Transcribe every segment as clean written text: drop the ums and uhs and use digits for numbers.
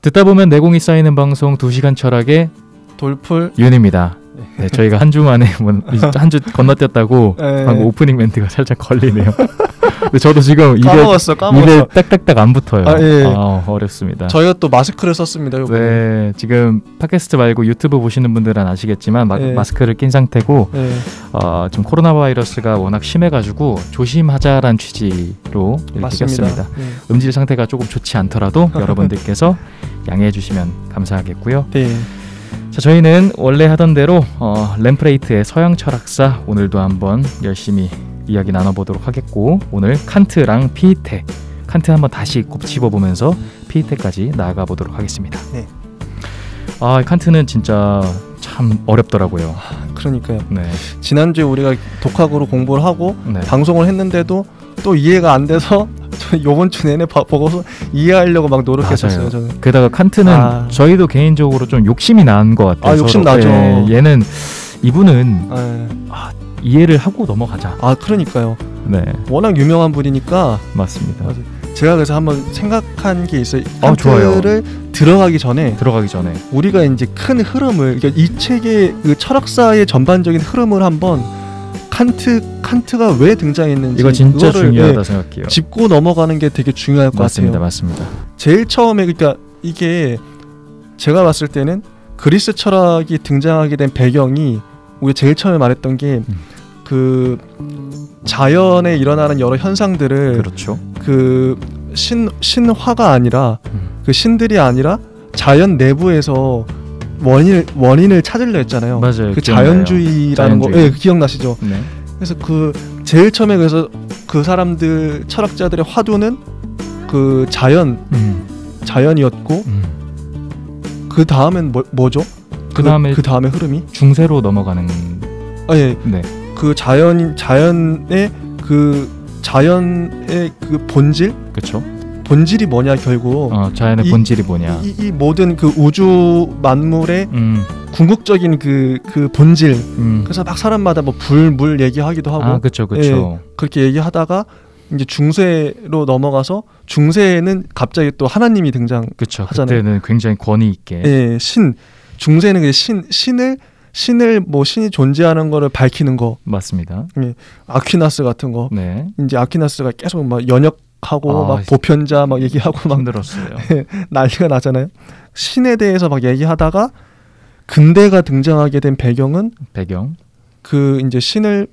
듣다 보면 내공이 쌓이는 방송 2시간 철학의 돌풀 윤입니다. 네, 저희가 한 주 만에 한 주 건너뛰었다고 네. 방금 오프닝 멘트가 살짝 걸리네요. 근데 저도 지금 입에 딱딱딱 안 붙어요. 예. 어렵습니다. 저희가 또 마스크를 썼습니다. 네, 지금 팟캐스트 말고 유튜브 보시는 분들은 아시겠지만 마스크를 낀 상태고 좀 코로나 바이러스가 워낙 심해가지고 조심하자란 취지로 이렇게 꼈습니다. 음질 상태가 조금 좋지 않더라도 여러분들께서 양해해 주시면 감사하겠고요. 네. 자, 저희는 원래 하던 대로 램프레이트의 서양 철학사 오늘도 한번 열심히 이야기 나눠보도록 하겠고, 오늘 칸트랑 피에테, 칸트 한번 다시 곱씹어보면서 피에테까지 나아가 보도록 하겠습니다. 네. 칸트는 진짜 참 어렵더라고요. 그러니까요. 네. 지난주에 우리가 독학으로 공부를 하고 방송을 했는데도 또 이해가 안 돼서 요번 주 내내 보고서 이해하려고 막 노력했었어요. 저는. 게다가 칸트는 저희도 개인적으로 좀 욕심이 난 것 같아요. 욕심 나죠. 얘는 이분은 이해를 하고 넘어가자. 그러니까요. 네. 워낙 유명한 분이니까. 맞습니다. 제가 그래서 한번 생각한 게 있어요. 칸트를 들어가기 전에 우리가 이제 큰 흐름을, 그러니까 이 책의 그 철학사의 전반적인 흐름을 한번 칸트가 왜 등장했는지 이거 진짜 중요하다 생각해요. 짚고 넘어가는 게 되게 중요할 것 같아요. 맞습니다. 제일 처음에, 그러니까 이게 제가 봤을 때는 그리스 철학이 등장하게 된 배경이, 우리가 제일 처음에 말했던 게 그 자연에 일어나는 여러 현상들을, 그렇죠. 그 신화가 아니라 그 신들이 아니라 자연 내부에서 원인을 찾으려 했잖아요. 맞아요. 그 자연주의라는 거, 기억나시죠? 네. 그래서 그 제일 처음에 그래서 그 사람들 철학자들의 화두는 그 자연이었고, 그 다음엔 뭐죠? 그 다음에 흐름이 중세로 넘어가는. 네. 그 자연의 그 본질. 그렇죠. 본질이 뭐냐, 결국. 자연의 본질이 뭐냐. 이 모든 그 우주 만물의 궁극적인 그 본질. 그래서 막 사람마다 뭐 불, 물 얘기하기도 하고. 그렇죠. 그렇게 얘기하다가 이제 중세로 넘어가서, 중세는 갑자기 또 하나님이 등장하잖아요. 그렇죠. 그때는 굉장히 권위 있게. 중세는 그 신을 뭐 신이 존재하는 거를 밝히는 거. 맞습니다. 아퀴나스 같은 거. 네. 이제 아퀴나스가 계속 막 연역하고 막 보편자 막 얘기하고 막 힘들었어요. 난리가 나잖아요. 신에 대해서 막 얘기하다가 근대가 등장하게 된 배경 그 이제 신을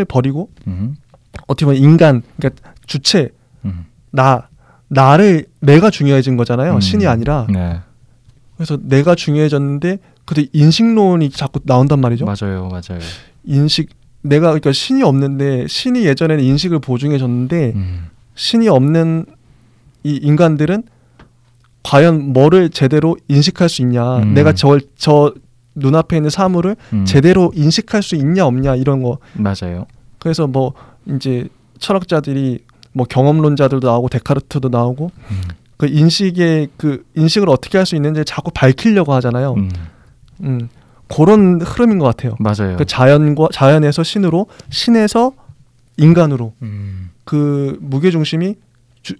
버리고 어떻게 보면 인간, 그러니까 주체, 내가 중요해진 거잖아요. 신이 아니라. 네. 그래서 내가 중요해졌는데 그때 인식론이 자꾸 나온단 말이죠. 맞아요. 그러니까 신이 없는데, 신이 예전에는 인식을 보증해줬는데 신이 없는 이 인간들은 과연 뭐를 제대로 인식할 수 있냐, 내가 저 눈앞에 있는 사물을 제대로 인식할 수 있냐 없냐, 이런 거. 맞아요. 그래서 뭐 이제 철학자들이 뭐 경험론자들도 나오고 데카르트도 나오고 그 인식을 어떻게 할 수 있는지 자꾸 밝히려고 하잖아요. 그런 흐름인 것 같아요. 맞아요. 그 자연에서 신으로, 신에서 인간으로 그 무게 중심이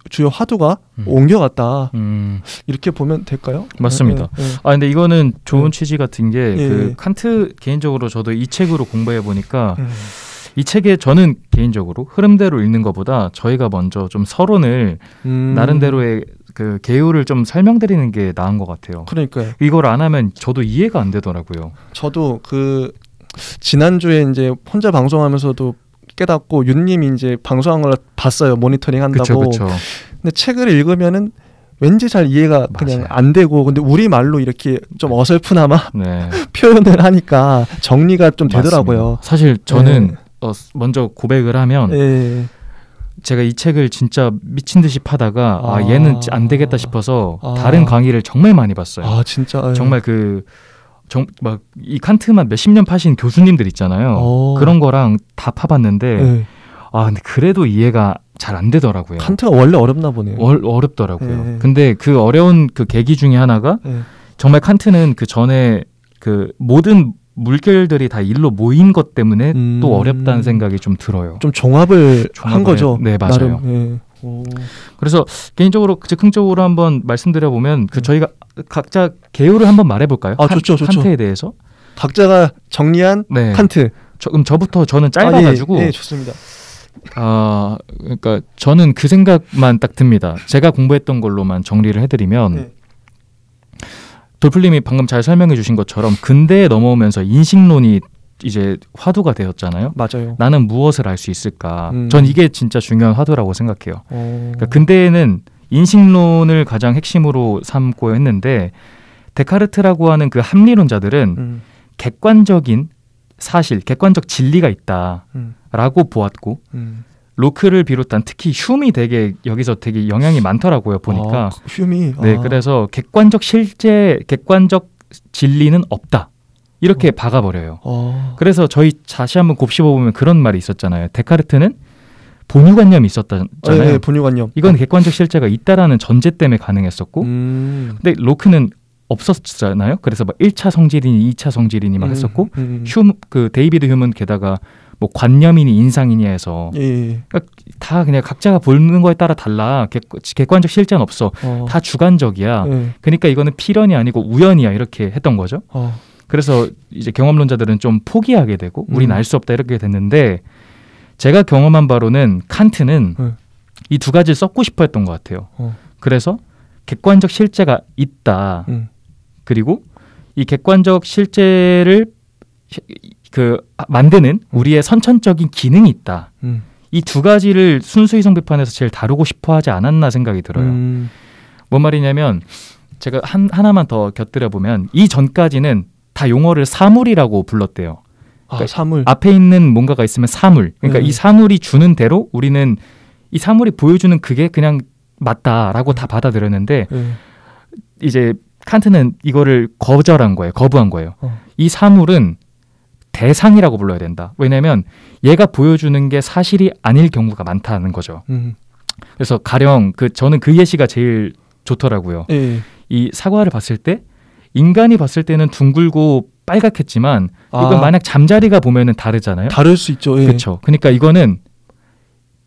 주요 화두가 옮겨갔다. 이렇게 보면 될까요? 맞습니다. 근데 이거는 좋은 취지 같은 게 그 칸트, 개인적으로 저도 이 책으로 공부해 보니까 이 책에 저는 개인적으로 흐름대로 읽는 것보다 저희가 먼저 좀 서론을 나름대로의 그 개요를 좀 설명드리는 게 나은 것 같아요. 그러니까요. 이걸 안 하면 저도 이해가 안 되더라고요. 저도 그 지난주에 이제 혼자 방송하면서도 깨닫고, 윤님이 이제 방송한 걸 봤어요. 모니터링 한다고. 그쵸. 근데 책을 읽으면은 왠지 잘 이해가 그냥 안 되고, 근데 우리 말로 이렇게 좀 어설프나마 표현을 하니까 정리가 좀 되더라고요. 맞습니다. 사실 저는 먼저 고백을 하면 제가 이 책을 진짜 미친 듯이 파다가 얘는 안 되겠다 싶어서 다른 강의를 정말 많이 봤어요. 진짜. 정말 막 이 칸트만 몇십 년 파신 교수님들 있잖아요. 그런 거랑 다 파봤는데 근데 그래도 이해가 잘 안 되더라고요. 칸트가 원래 어렵나 보네요. 어렵더라고요. 근데 그 어려운 그 계기 중에 하나가 정말 칸트는 그 전에 그 모든 물결들이 다 일로 모인 것 때문에 또 어렵다는 생각이 좀 들어요. 좀 종합을 한 거죠. 네, 맞아요. 그래서 개인적으로 즉흥적으로 한번 말씀드려 보면 저희가 각자 개요를 한번 말해볼까요? 좋죠. 칸트에 대해서 각자가 정리한 칸트. 그럼 저부터 저는 짧아가지고. 예, 좋습니다. 그러니까 저는 그 생각만 딱 듭니다. 제가 공부했던 걸로만 정리를 해드리면 돌플님이 방금 잘 설명해 주신 것처럼 근대에 넘어오면서 인식론이 이제 화두가 되었잖아요. 맞아요. 나는 무엇을 알 수 있을까? 전 이게 진짜 중요한 화두라고 생각해요. 그러니까 근대에는 인식론을 가장 핵심으로 삼고 했는데 데카르트라고 하는 그 합리론자들은 객관적인 사실, 객관적 진리가 있다라고 보았고 로크를 비롯한 특히 흉이 되게 여기서 되게 영향이 많더라고요. 보니까 흉이 그래서 객관적 진리는 없다. 이렇게 박아버려요. 그래서 저희 다시 한번 곱씹어보면 그런 말이 있었잖아요. 데카르트는 본유관념이 있었잖아요. 네, 본유관념. 이건 객관적 실제가 있다라는 전제 때문에 가능했었고 근데 로크는 없었잖아요. 그래서 막 1차 성질이니 2차 성질이니 막 했었고 그 데이비드 휴먼 게다가 뭐 관념이니 인상이니 해서 그러니까 다 그냥 각자가 보는 거에 따라 달라. 객관적 실제는 없어. 다 주관적이야. 그러니까 이거는 필연이 아니고 우연이야 이렇게 했던 거죠. 그래서 이제 경험론자들은 좀 포기하게 되고 우린 알 수 없다 이렇게 됐는데 제가 경험한 바로는 칸트는 이 두 가지를 섞고 싶어 했던 것 같아요. 그래서 객관적 실제가 있다. 그리고 이 객관적 실제를 만드는 우리의 선천적인 기능이 있다. 이 두 가지를 순수 이성 비판에서 제일 다루고 싶어 하지 않았나 생각이 들어요. 뭔 말이냐면 제가 하나만 더 곁들여 보면 이 전까지는 다 용어를 사물이라고 불렀대요. 그러니까 사물. 앞에 있는 뭔가가 있으면 사물. 그러니까 이 사물이 주는 대로 우리는 이 사물이 보여주는 그게 그냥 맞다라고 다 받아들였는데 이제 칸트는 이거를 거부한 거예요. 이 사물은 대상이라고 불러야 된다. 왜냐하면 얘가 보여주는 게 사실이 아닐 경우가 많다는 거죠. 그래서 가령 저는 그 예시가 제일 좋더라고요. 이 사과를 봤을 때 인간이 봤을 때는 둥글고 빨갛겠지만 이건 만약 잠자리가 보면은 다르잖아요. 다를 수 있죠. 그렇죠. 그러니까 이거는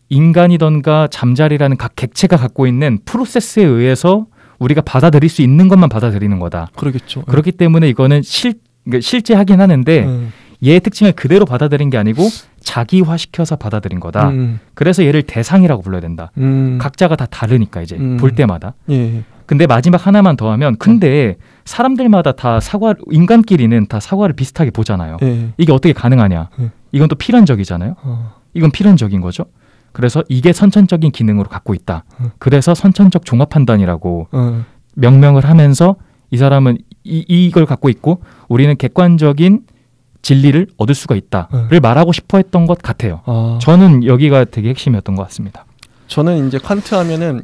인간이던가 잠자리라는 각 객체가 갖고 있는 프로세스에 의해서 우리가 받아들일 수 있는 것만 받아들이는 거다. 그러겠죠. 그렇기 때문에 이거는 실제하긴 하는데 얘의 특징을 그대로 받아들인 게 아니고 자기화시켜서 받아들인 거다. 그래서 얘를 대상이라고 불러야 된다. 각자가 다 다르니까 이제 볼 때마다. 근데 마지막 하나만 더 하면 근데 사람들마다 다 인간끼리는 다 사과를 비슷하게 보잖아요. 이게 어떻게 가능하냐. 이건 또 필연적이잖아요. 이건 필연적인 거죠. 그래서 이게 선천적인 기능으로 갖고 있다. 그래서 선천적 종합 판단이라고 명명을 하면서 이 사람은 이걸 갖고 있고 우리는 객관적인 진리를 얻을 수가 있다를 말하고 싶어 했던 것 같아요. 저는 여기가 되게 핵심이었던 것 같습니다. 저는 이제 칸트 하면은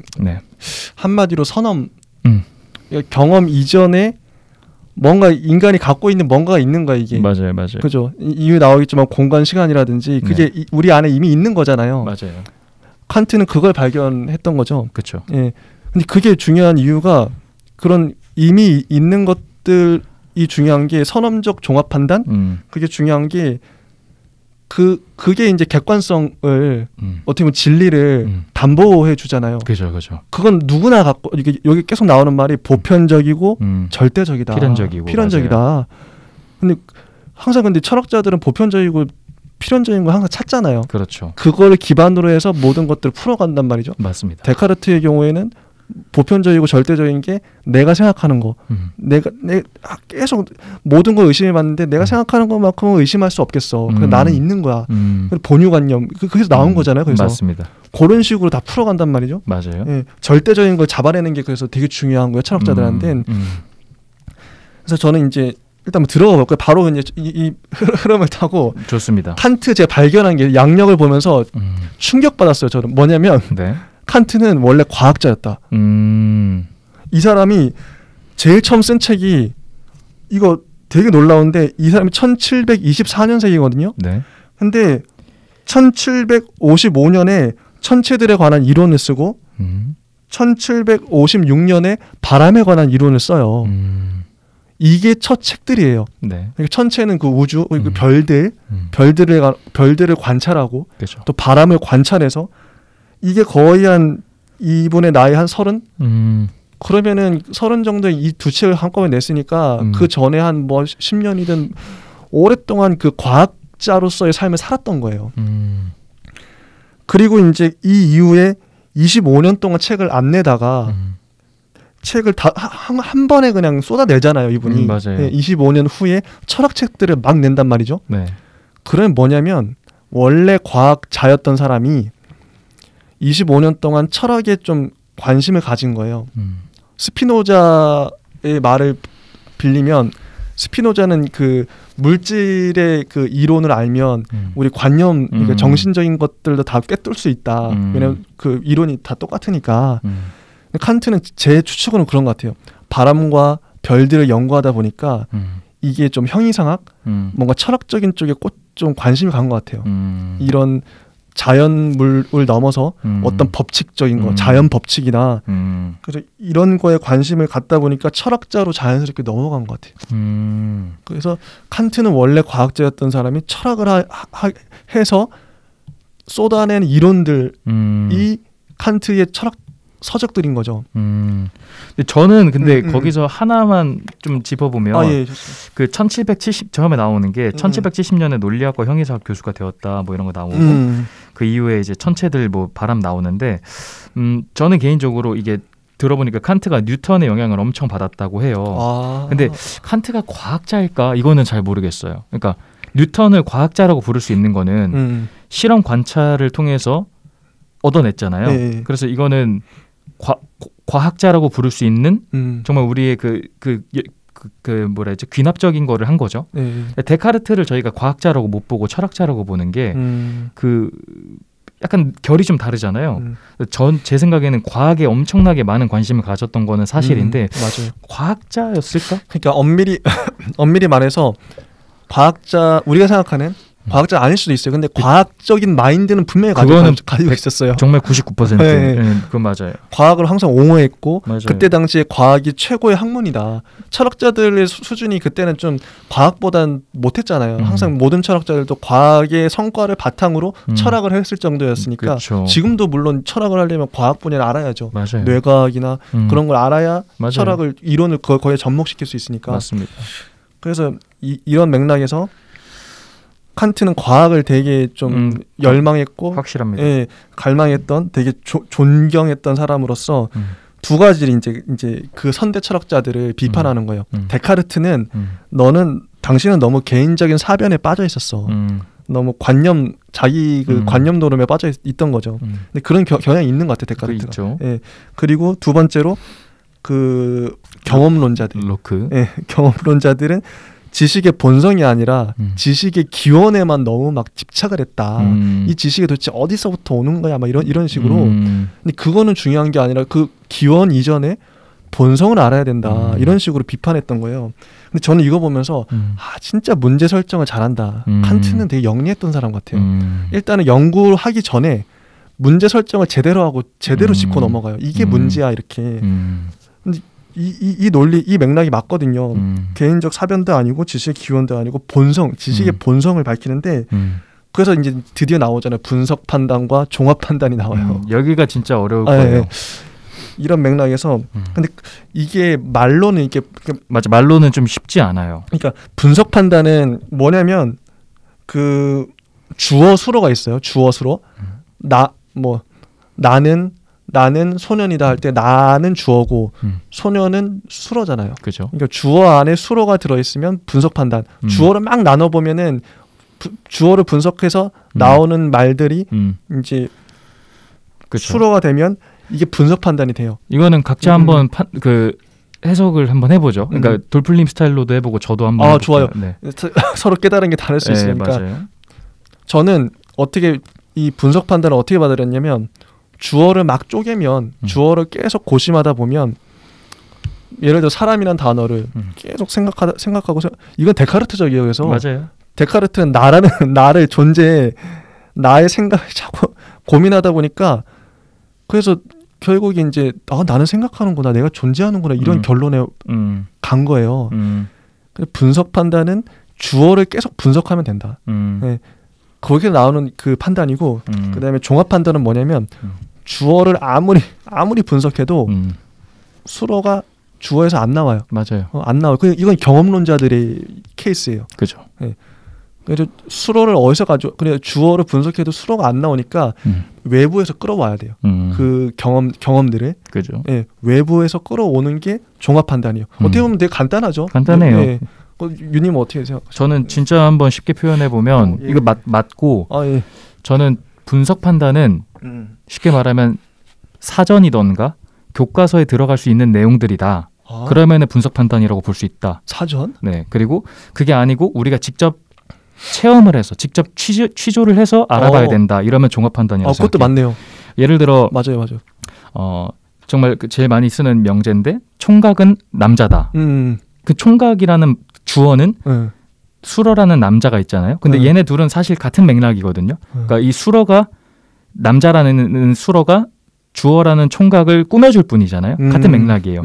한마디로 선엄, 경험 이전에 뭔가 인간이 갖고 있는 뭔가가 있는 거야 이게. 맞아요. 그죠. 이유 나오겠지만 공간 시간이라든지 그게 우리 안에 이미 있는 거잖아요. 맞아요. 칸트는 그걸 발견했던 거죠. 그렇죠. 근데 그게 중요한 이유가 그런 이미 있는 것들이 중요한 게 선엄적 종합 판단. 그게 중요한 게 그게 이제 객관성을 어떻게 보면 진리를 담보해 주잖아요. 그죠. 그건 누구나 갖고 여기 계속 나오는 말이 보편적이고 절대적이다. 필연적이다. 근데 항상 근데 철학자들은 보편적이고 필연적인 걸 항상 찾잖아요. 그렇죠. 그걸 기반으로 해서 모든 것들을 풀어간단 말이죠. 맞습니다. 데카르트의 경우에는 보편적이고 절대적인 게 내가 생각하는 거. 내가 계속 모든 걸 의심해봤는데 내가 생각하는 것만큼은 의심할 수 없겠어. 나는 있는 거야. 본유관념. 그래서 나온 거잖아요. 그래서 맞습니다. 그런 식으로 다 풀어간단 말이죠. 맞아요. 절대적인 걸 잡아내는 게 그래서 되게 중요한 거예요. 철학자들한테는. 그래서 저는 이제 일단 뭐 들어가 볼까요? 바로 이제 이 흐름을 타고. 좋습니다. 칸트 제가 발견한 게 양력을 보면서 충격받았어요. 저는 뭐냐면 칸트는 원래 과학자였다. 이 사람이 제일 처음 쓴 책이 이거 되게 놀라운데 이 사람이 1724년생이거든요. 근데 1755년에 천체들에 관한 이론을 쓰고 1756년에 바람에 관한 이론을 써요. 이게 첫 책들이에요. 그러니까 천체는 그 우주, 그 별들을 관찰하고 또 바람을 관찰해서 이게 거의 한 이분의 나이 한 30? 그러면은 30 정도의 이 두 책을 한꺼번에 냈으니까 그 전에 한 뭐 10년이든 오랫동안 그 과학자로서의 삶을 살았던 거예요. 그리고 이제 이 이후에 25년 동안 책을 안 내다가 책을 다 한 번에 그냥 쏟아내잖아요, 이분이. 맞아요. 네, 25년 후에 철학책들을 막 낸단 말이죠. 네. 그러면 뭐냐면 원래 과학자였던 사람이 25년 동안 철학에 좀 관심을 가진 거예요. 스피노자의 말을 빌리면 스피노자는 그 물질의 그 이론을 알면 우리 관념, 그러니까 정신적인 것들도 다 꿰뚫을 수 있다. 왜냐면 그 이론이 다 똑같으니까. 칸트는 제 추측으로는 그런 것 같아요. 바람과 별들을 연구하다 보니까 이게 좀 형이상학, 뭔가 철학적인 쪽에 좀 관심이 간 것 같아요. 이런 자연물을 넘어서 어떤 법칙적인 거, 자연 법칙이나 그래서 이런 거에 관심을 갖다 보니까 철학자로 자연스럽게 넘어간 것 같아요. 그래서 칸트는 원래 과학자였던 사람이 철학을 해서 쏟아낸 이론들이 칸트의 철학 서적들인 거죠. 저는 근데 거기서 하나만 좀 짚어보면 예, 그 1770 처음에 나오는 게 1770년에 논리학과 형이사학 교수가 되었다 뭐 이런 거 나오고 그 이후에 이제 천체들 뭐 바람 나오는데 저는 개인적으로 이게 들어보니까 칸트가 뉴턴의 영향을 엄청 받았다고 해요. 근데 칸트가 과학자일까 이거는 잘 모르겠어요. 그러니까 뉴턴을 과학자라고 부를 수 있는 거는 실험 관찰을 통해서 얻어냈잖아요. 네. 그래서 이거는 과학자라고 부를 수 있는 정말 우리의 그 뭐라 했죠? 귀납적인 거를 한 거죠. 네. 데카르트를 저희가 과학자라고 못 보고 철학자라고 보는 게 그 약간 결이 좀 다르잖아요. 제 생각에는 과학에 엄청나게 많은 관심을 가졌던 거는 사실인데 맞아요. 과학자였을까? 그러니까 엄밀히 말해서 과학자, 우리가 생각하는 과학자 아닐 수도 있어요. 근데 과학적인 마인드는 분명히 가지고 있었어요. 정말 99%. 네. 그건 맞아요. 과학을 항상 옹호했고 맞아요. 그때 당시에 과학이 최고의 학문이다. 철학자들의 수준이 그때는 좀 과학보단 못했잖아요. 항상 모든 철학자들도 과학의 성과를 바탕으로 철학을 했을 정도였으니까 그렇죠. 지금도 물론 철학을 하려면 과학 분야를 알아야죠. 맞아요. 뇌과학이나 그런 걸 알아야 맞아요. 철학을 이론을 거기에 접목시킬 수 있으니까. 맞습니다. 그래서 이런 맥락에서 칸트는 과학을 되게 좀 열망했고 확실합니다. 예, 갈망했던 되게 존경했던 사람으로서 두 가지를 이제 그 선대 철학자들을 비판하는 거예요. 데카르트는 당신은 너무 개인적인 사변에 빠져 있었어. 너무 자기 그 관념 노름에 빠져 있던 거죠. 근데 그런 경향이 있는 것 같아요, 데카르트가. 예. 그리고 두 번째로 그 경험론자들. 로크. 예, 경험론자들은 지식의 본성이 아니라 지식의 기원에만 너무 막 집착을 했다. 이 지식이 도대체 어디서부터 오는 거야? 막 이런 식으로. 근데 그거는 중요한 게 아니라 그 기원 이전에 본성을 알아야 된다. 이런 식으로 비판했던 거예요. 근데 저는 이거 보면서 진짜 문제 설정을 잘한다. 칸트는 되게 영리했던 사람 같아요. 일단은 연구를 하기 전에 문제 설정을 제대로 하고 제대로 짚고 넘어가요. 이게 문제야 이렇게. 근데 이 논리, 이 맥락이 맞거든요. 개인적 사변도 아니고 지식의 기원도 아니고 지식의 본성을 밝히는데 그래서 이제 드디어 나오잖아요. 분석 판단과 종합 판단이 나와요. 여기가 진짜 어려울 거예요. 네. 이런 맥락에서 근데 이게 말로는 맞아, 말로는 좀 쉽지 않아요. 그러니까 분석 판단은 뭐냐면 그 주어 수로가 있어요. 주어 수로. 나는 소년이다 할 때 나는 주어고 소년은 수로잖아요. 그죠. 그러니까 주어 안에 수로가 들어있으면 분석 판단. 주어를 막 나눠보면은 주어를 분석해서 나오는 말들이 이제 그쵸. 수로가 되면 이게 분석 판단이 돼요. 이거는 각자 한번 그 해석을 한번 해보죠. 그러니까 돌플님 스타일로도 해보고 저도 한번 해볼게요. 좋아요. 네. 서로 깨달은 게 다를 수 있으니까. 맞아요. 저는 어떻게 이 분석 판단을 어떻게 받아들였냐면 주어를 막 쪼개면 주어를 계속 고심하다 보면 예를 들어 사람이란 단어를 계속 생각하고 이건 데카르트적이에요. 그래서 맞아요. 데카르트는 나를 나의 생각을 자꾸 고민하다 보니까 그래서 결국에 이제 나는 생각하는구나, 내가 존재하는구나 이런 결론에 간 거예요. 분석 판단은 주어를 계속 분석하면 된다. 네. 거기서 나오는 그 판단이고 그다음에 종합 판단은 뭐냐면 주어를 아무리 분석해도 수어가 주어에서 안 나와요. 맞아요. 안 나와요. 이건 경험론자들의 케이스예요. 그죠. 네. 그래서 수어를 어디서 그래 주어를 분석해도 수어가 안 나오니까 외부에서 끌어와야 돼요. 그 경험들을. 그죠. 네. 외부에서 끌어오는 게 종합 판단이에요. 어떻게 보면 되게 간단하죠. 간단해요. 네. 유님 어떻게 생각하세요? 저는 진짜 한번 쉽게 표현해 보면 예. 이거 맞고 예. 저는 분석 판단은 쉽게 말하면 사전이던가 교과서에 들어갈 수 있는 내용들이다. 그러면은 분석 판단이라고 볼 수 있다. 사전? 네. 그리고 그게 아니고 우리가 직접 체험을 해서 직접 취조를 해서 알아봐야 된다. 이러면 종합 판단이라고 그것도 맞네요. 예를 들어 맞아요. 정말 제일 많이 쓰는 명제인데 총각은 남자다. 그 총각이라는 주어는 수러라는 남자가 있잖아요. 근데 얘네 둘은 사실 같은 맥락이거든요. 그러니까 이 수러가 남자라는 수러가 주어라는 총각을 꾸며줄 뿐이잖아요. 같은 맥락이에요.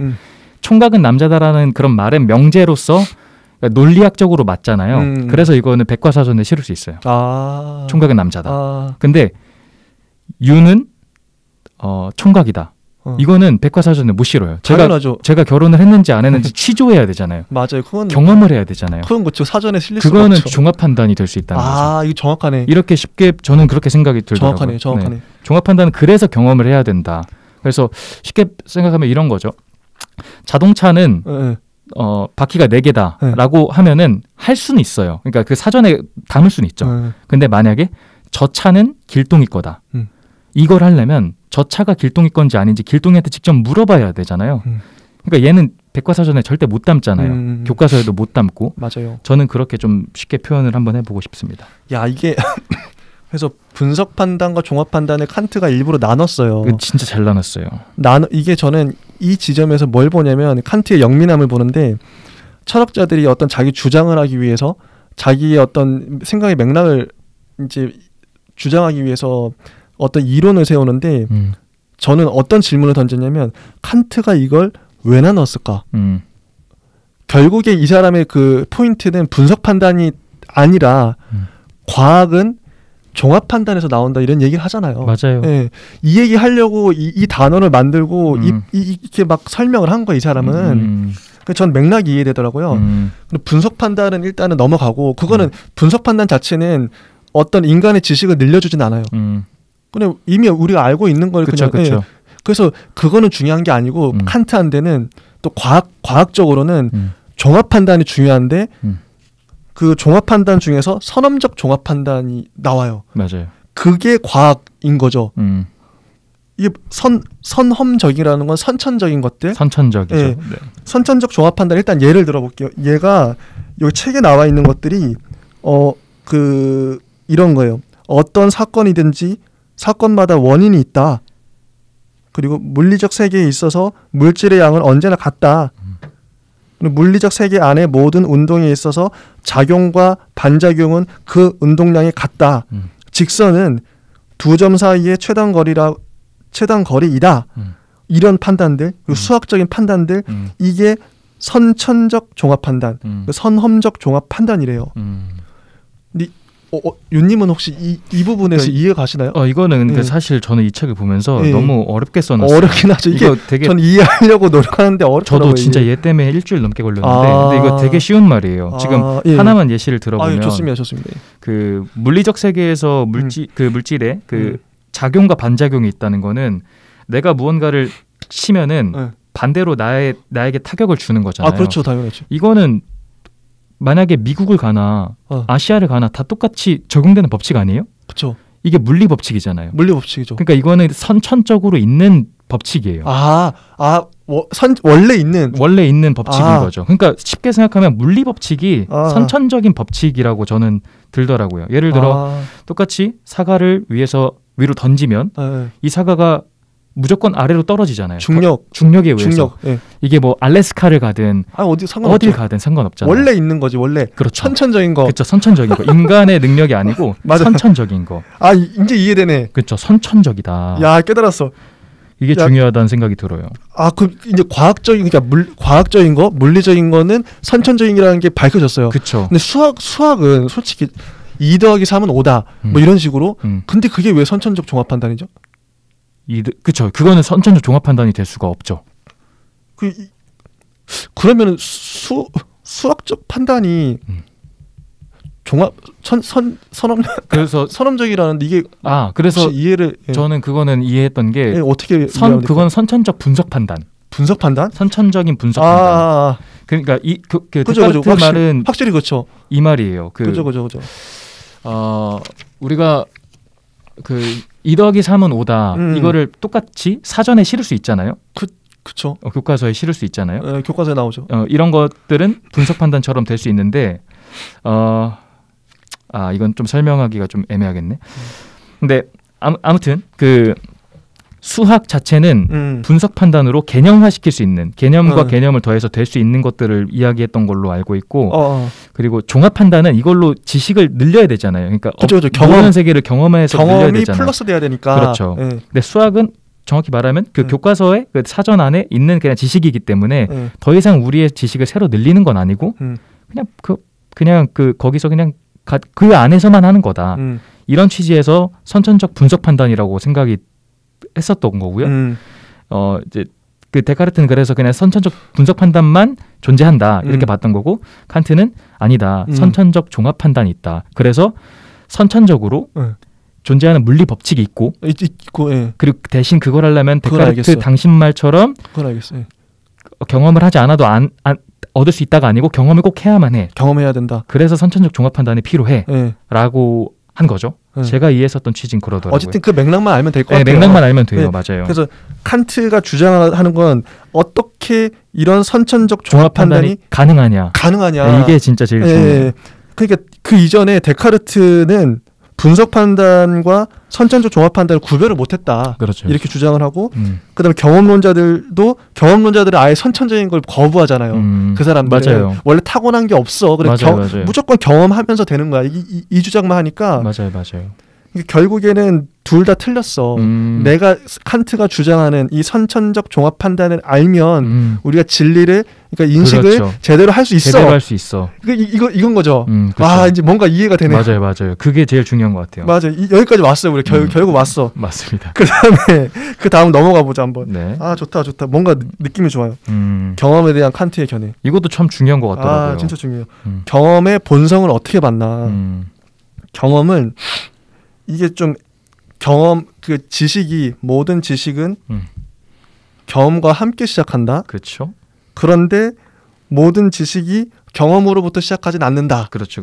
총각은 남자다라는 그런 말은 명제로서 그러니까 논리학적으로 맞잖아요. 그래서 이거는 백과사전에 실을 수 있어요. 총각은 남자다. 근데 유는 총각이다. 이거는 백과사전에 못 실어요. 제가 결혼을 했는지 안 했는지 취조해야 되잖아요. 맞아요. 그건 경험을 해야 되잖아요. 그건 그렇죠. 사전에 실릴 수가 그거는 없죠. 종합 판단이 될 수 있다는 거죠. 이거 정확하네. 이렇게 쉽게 저는 그렇게 생각이 들더라고요. 정확하네. 네. 종합 판단은 그래서 경험을 해야 된다. 그래서 쉽게 생각하면 이런 거죠. 자동차는 바퀴가 4개다라고 하면은 할 수는 있어요. 그러니까 그 사전에 담을 수는 있죠. 근데 만약에 저 차는 길동이 거다. 이걸 하려면 저 차가 길동이 건지 아닌지 길동이한테 직접 물어봐야 되잖아요. 그러니까 얘는 백과사전에 절대 못 담잖아요. 교과서에도 못 담고. 맞아요. 저는 그렇게 좀 쉽게 표현을 한번 해보고 싶습니다. 야, 이게 그래서 분석 판단과 종합 판단을 칸트가 일부러 나눴어요. 진짜 잘 나눴어요. 이게 저는 이 지점에서 뭘 보냐면 칸트의 영민함을 보는데 철학자들이 어떤 자기 주장을 하기 위해서 자기의 어떤 생각의 맥락을 이제 주장하기 위해서 어떤 이론을 세우는데 저는 어떤 질문을 던졌냐면 칸트가 이걸 왜 나눴을까? 결국에 이 사람의 그 포인트는 분석 판단이 아니라 과학은 종합 판단에서 나온다 이런 얘기를 하잖아요. 맞아요. 네. 이 얘기 하려고 이 단어를 만들고 이렇게 막 설명을 한 거야, 이 사람은. 전 맥락이 이해되더라고요. 근데 분석 판단은 일단은 넘어가고 그거는 분석 판단 자체는 어떤 인간의 지식을 늘려주진 않아요. 근데 이미 우리가 알고 있는 걸 그냥. 예. 그래서 그거는 중요한 게 아니고 칸트한테는 또 과학적으로는 종합 판단이 중요한데 그 종합 판단 중에서 선험적 종합 판단이 나와요. 맞아요. 그게 과학인 거죠. 이게 선험적이라는 건 선천적인 것들. 선천적이죠. 네. 네. 선천적 종합 판단 일단 예를 들어볼게요. 얘가 여기 책에 나와 있는 것들이 이런 거예요. 어떤 사건이든지 사건마다 원인이 있다. 그리고 물리적 세계에 있어서 물질의 양은 언제나 같다. 물리적 세계 안에 모든 운동에 있어서 작용과 반작용은 그 운동량이 같다. 직선은 두 점 사이의 최단 거리이다. 이런 판단들, 수학적인 판단들, 이게 선천적 종합 판단, 선험적 종합 판단이래요. 근데 윤님은 혹시 이 부분에서 그러니까, 이해 가시나요? 이거는 근데 사실 저는 이 책을 보면서 너무 어렵게 써놨어요. 어렵긴 하죠. 이게 되게 전 이해하려고 노력하는데 어렵더라고요. 저도 진짜 얘 때문에 일주일 넘게 걸렸는데 근데 이거 되게 쉬운 말이에요. 지금 하나만 예시를 들어보면 좋습니다. 그 물리적 세계에서 물질의 그 작용과 반작용이 있다는 거는 내가 무언가를 치면은 반대로 나에게 타격을 주는 거잖아요. 그렇죠. 당연하죠. 이거는 만약에 미국을 가나 아시아를 가나 다 똑같이 적용되는 법칙 아니에요? 그렇죠. 이게 물리 법칙이잖아요. 물리 법칙이죠. 그러니까 이거는 선천적으로 있는 법칙이에요. 원래 있는 법칙인 거죠. 그러니까 쉽게 생각하면 물리 법칙이 선천적인 법칙이라고 저는 들더라고요. 예를 들어 똑같이 사과를 위로 던지면 이 사과가 무조건 아래로 떨어지잖아요. 중력에 의해서. 이게 뭐 알래스카를 가든 어딜 가든 상관없잖아요. 원래 있는 거지. 원래. 그렇죠. 선천적인 거. 그렇죠. 선천적인 거. 인간의 능력이 아니고 선천적인 거. 이제 이해되네. 그렇죠. 선천적이다. 야, 깨달았어. 이게 중요하다는 생각이 들어요. 그럼 이제 과학적인 거, 물리적인 거는 선천적인이라는 게 밝혀졌어요. 그렇죠. 근데 수학은 솔직히 2 더하기 3은 5다. 뭐 이런 식으로. 근데 그게 왜 선천적 종합 판단이죠? 그쵸. 그거는 선천적 종합 판단이 될 수가 없죠. 그러면 수학적 판단이 종합 그래서 선험적이라는 이게 그래서 이해를 저는 그거는 이해했던 게 어떻게 그건 선천적 분석 판단. 분석 판단? 선천적인 분석 판단. 그러니까 데카르트 말은 확실히 그렇죠. 이 말이에요. 그죠. 우리가 2 더하기 3은 5다. 이거를 똑같이 사전에 실을 수 있잖아요. 그렇죠. 교과서에 실을 수 있잖아요. 네, 교과서에 나오죠. 이런 것들은 분석 판단처럼 될 수 있는데 이건 좀 설명하기가 좀 애매하겠네. 근데 아무튼 수학 자체는 분석 판단으로 개념화시킬 수 있는 개념과 개념을 더해서 될 수 있는 것들을 이야기했던 걸로 알고 있고 그리고 종합 판단은 이걸로 지식을 늘려야 되잖아요. 그러니까 모르는 세계를 경험해서 늘려야 되잖아요. 경험이 플러스 돼야 되니까. 그렇죠. 근데 수학은 정확히 말하면 교과서의 사전 안에 있는 그냥 지식이기 때문에 더 이상 우리의 지식을 새로 늘리는 건 아니고 그냥 거기서 그냥 그 안에서만 하는 거다. 이런 취지에서 선천적 분석 판단이라고 생각이 했었던 거고요. 이제 데카르트는 그래서 그냥 선천적 분석 판단만 존재한다 이렇게 봤던 거고 칸트는 아니다. 선천적 종합 판단이 있다. 그래서 선천적으로 존재하는 물리 법칙이 있고 그리고 대신 그걸 하려면 데카르트 당신 말처럼 경험을 하지 않아도 얻을 수 있다가 아니고 경험을 꼭 해야만 해. 경험해야 된다. 그래서 선천적 종합 판단이 필요해. 라고 한 거죠. 제가 이해했었던 취지는 그러더라고요. 어쨌든 그 맥락만 알면 될 것 같아요. 맥락만 알면 돼요. 맞아요. 그래서 칸트가 주장하는 건 어떻게 이런 선천적 종합 판단이 가능하냐. 이게 진짜 제일 중요해요. 그러니까 그 이전에 데카르트는 분석 판단과 선천적 종합 판단을 구별을 못했다. 그렇죠. 이렇게 주장을 하고 그다음에 경험론자들은 아예 선천적인 걸 거부하잖아요. 그 사람들은 맞아요. 원래 타고난 게 없어. 그래 맞아요. 무조건 경험하면서 되는 거야. 이 주장만 하니까. 맞아요. 결국에는 둘 다 틀렸어. 내가 칸트가 주장하는 이 선천적 종합 판단을 알면 우리가 진리를 그러니까 인식을 그렇죠. 제대로 할 수 있어. 제대로 할 수 있어. 이건 거죠. 그렇죠. 이제 뭔가 이해가 되네. 맞아요. 그게 제일 중요한 것 같아요. 맞아요. 여기까지 왔어요. 우리 결국 왔어. 맞습니다. 그다음 넘어가 보자 한번. 네. 좋다. 뭔가 느낌이 좋아요. 경험에 대한 칸트의 견해. 이것도 참 중요한 것 같더라고요. 진짜 중요해요. 경험의 본성을 어떻게 봤나. 경험은 이게 좀 경험 모든 지식은 경험과 함께 시작한다. 그렇죠. 그런데 모든 지식이 경험으로부터 시작하진 않는다. 그렇죠.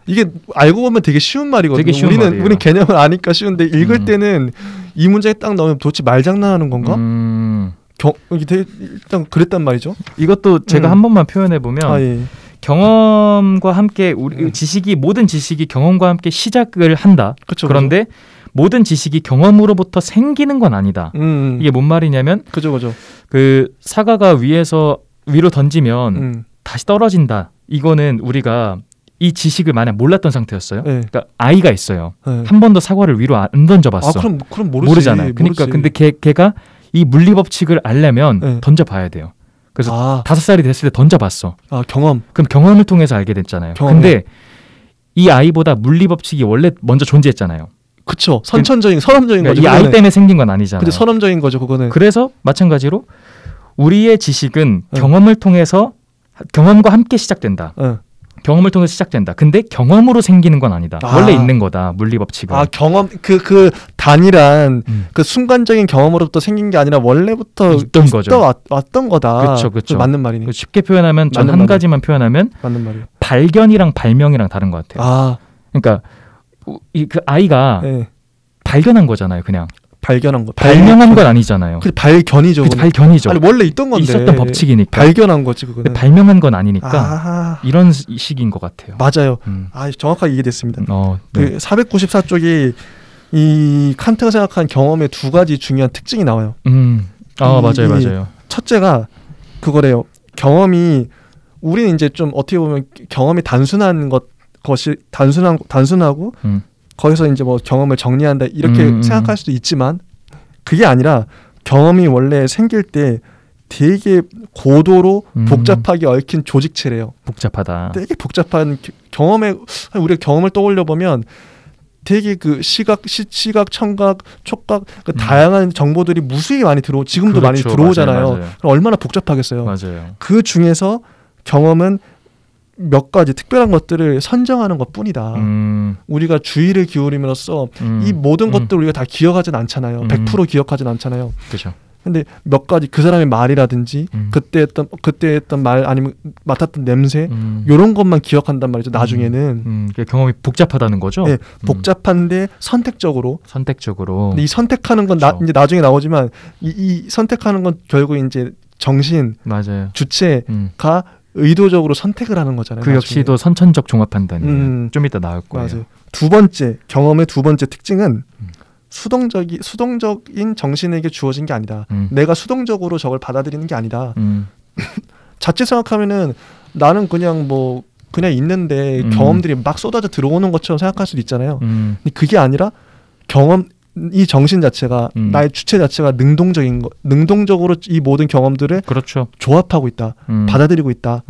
이게 알고 보면 되게 쉬운 말이거든요. 되게 쉬운 말이에요. 우리는 개념을 아니까 쉬운데 읽을 때는 이 문장에 딱 나오면 도대체 말장난하는 건가? 이게 되게 일단 그랬단 말이죠. 이것도 제가 한 번만 표현해 보면 경험과 함께 지식이 모든 지식이 경험과 함께 시작을 한다. 그런데 모든 지식이 경험으로부터 생기는 건 아니다. 이게 뭔 말이냐면 그 사과가 위로 던지면 다시 떨어진다. 이거는 우리가 이 지식을 만약 몰랐던 상태였어요. 그러니까 아이가 있어요. 한 번도 사과를 위로 안 던져봤어. 그럼 모르잖아요. 그러니까 근데 걔가 이 물리 법칙을 알려면 던져봐야 돼요. 그래서 5살이 됐을 때 던져봤어. 경험. 그럼 경험을 통해서 알게 됐잖아요. 근데 이 아이보다 물리 법칙이 원래 먼저 존재했잖아요. 그렇죠. 선험적인 거죠. 이 아이 때문에 생긴 건 아니잖아요. 근데 선험적인 거죠, 그거는. 그래서 마찬가지로 우리의 지식은 경험을 통해서 경험과 함께 시작된다. 경험을 통해서 시작된다. 근데 경험으로 생기는 건 아니다. 원래 있는 거다. 물리 법칙은. 경험 그 단일한 그 순간적인 경험으로부터 생긴 게 아니라 원래부터 있던 거죠. 왔던 거다. 그렇죠. 맞는 말이네. 쉽게 표현하면 전 한 가지만 표현하면 맞는 말이에요. 발견이랑 발명이랑 다른 것 같아요. 그러니까 그 아이가 발견한 거잖아요. 그냥. 발견한 거. 발명한 건 아니잖아요. 발견이죠. 발견이죠. 아니 원래 있던 건데. 있었던 법칙이니까. 발견한 거지 그거는. 발명한 건 아니니까. 이런 식인 것 같아요. 맞아요. 정확하게 이해됐습니다. 네. 그 494쪽이 이 칸트가 생각한 경험의 두 가지 중요한 특징이 나와요. 맞아요. 첫째가 그거래요. 경험이 우리는 이제 좀 어떻게 보면 경험이 것이 단순하고 거기서 이제 뭐 경험을 정리한다 이렇게 생각할 수도 있지만 그게 아니라 경험이 원래 생길 때 되게 고도로 복잡하게 얽힌 조직체래요. 복잡하다. 되게 복잡한 우리가 경험을 떠올려 보면 되게 그 시각, 청각, 촉각 그 다양한 정보들이 무수히 많이 지금도 그렇죠. 많이 들어오잖아요. 맞아요. 얼마나 복잡하겠어요. 맞아요. 그 중에서 경험은 몇 가지 특별한 것들을 선정하는 것뿐이다. 우리가 주의를 기울임으로써 이 모든 것들을 우리가 다 기억하진 않잖아요. 100% 기억하진 않잖아요. 그렇죠. 근데 몇 가지 그 사람의 말이라든지 그때 했던 말 아니면 맡았던 냄새 이런 것만 기억한단 말이죠. 나중에는 경험이 복잡하다는 거죠. 네, 복잡한데 선택적으로. 근데 이 선택하는 건 그렇죠. 이제 나중에 나오지만 이 선택하는 건 결국 이제 정신, 맞아요. 주체가 의도적으로 선택을 하는 거잖아요. 그 나중에. 역시도 선천적 종합 판단이에요. 좀 이따 나올 거예요. 맞아요. 경험의 두 번째 특징은 수동적인 정신에게 주어진 게 아니다. 내가 수동적으로 저걸 받아들이는 게 아니다. 자칫 생각하면은 나는 그냥 있는데 경험들이 막 쏟아져 들어오는 것처럼 생각할 수도 있잖아요. 근데 그게 아니라 이 정신 자체가 나의 주체 자체가 능동적으로 이 모든 경험들을 그렇죠. 조합하고 있다. 받아들이고 있다.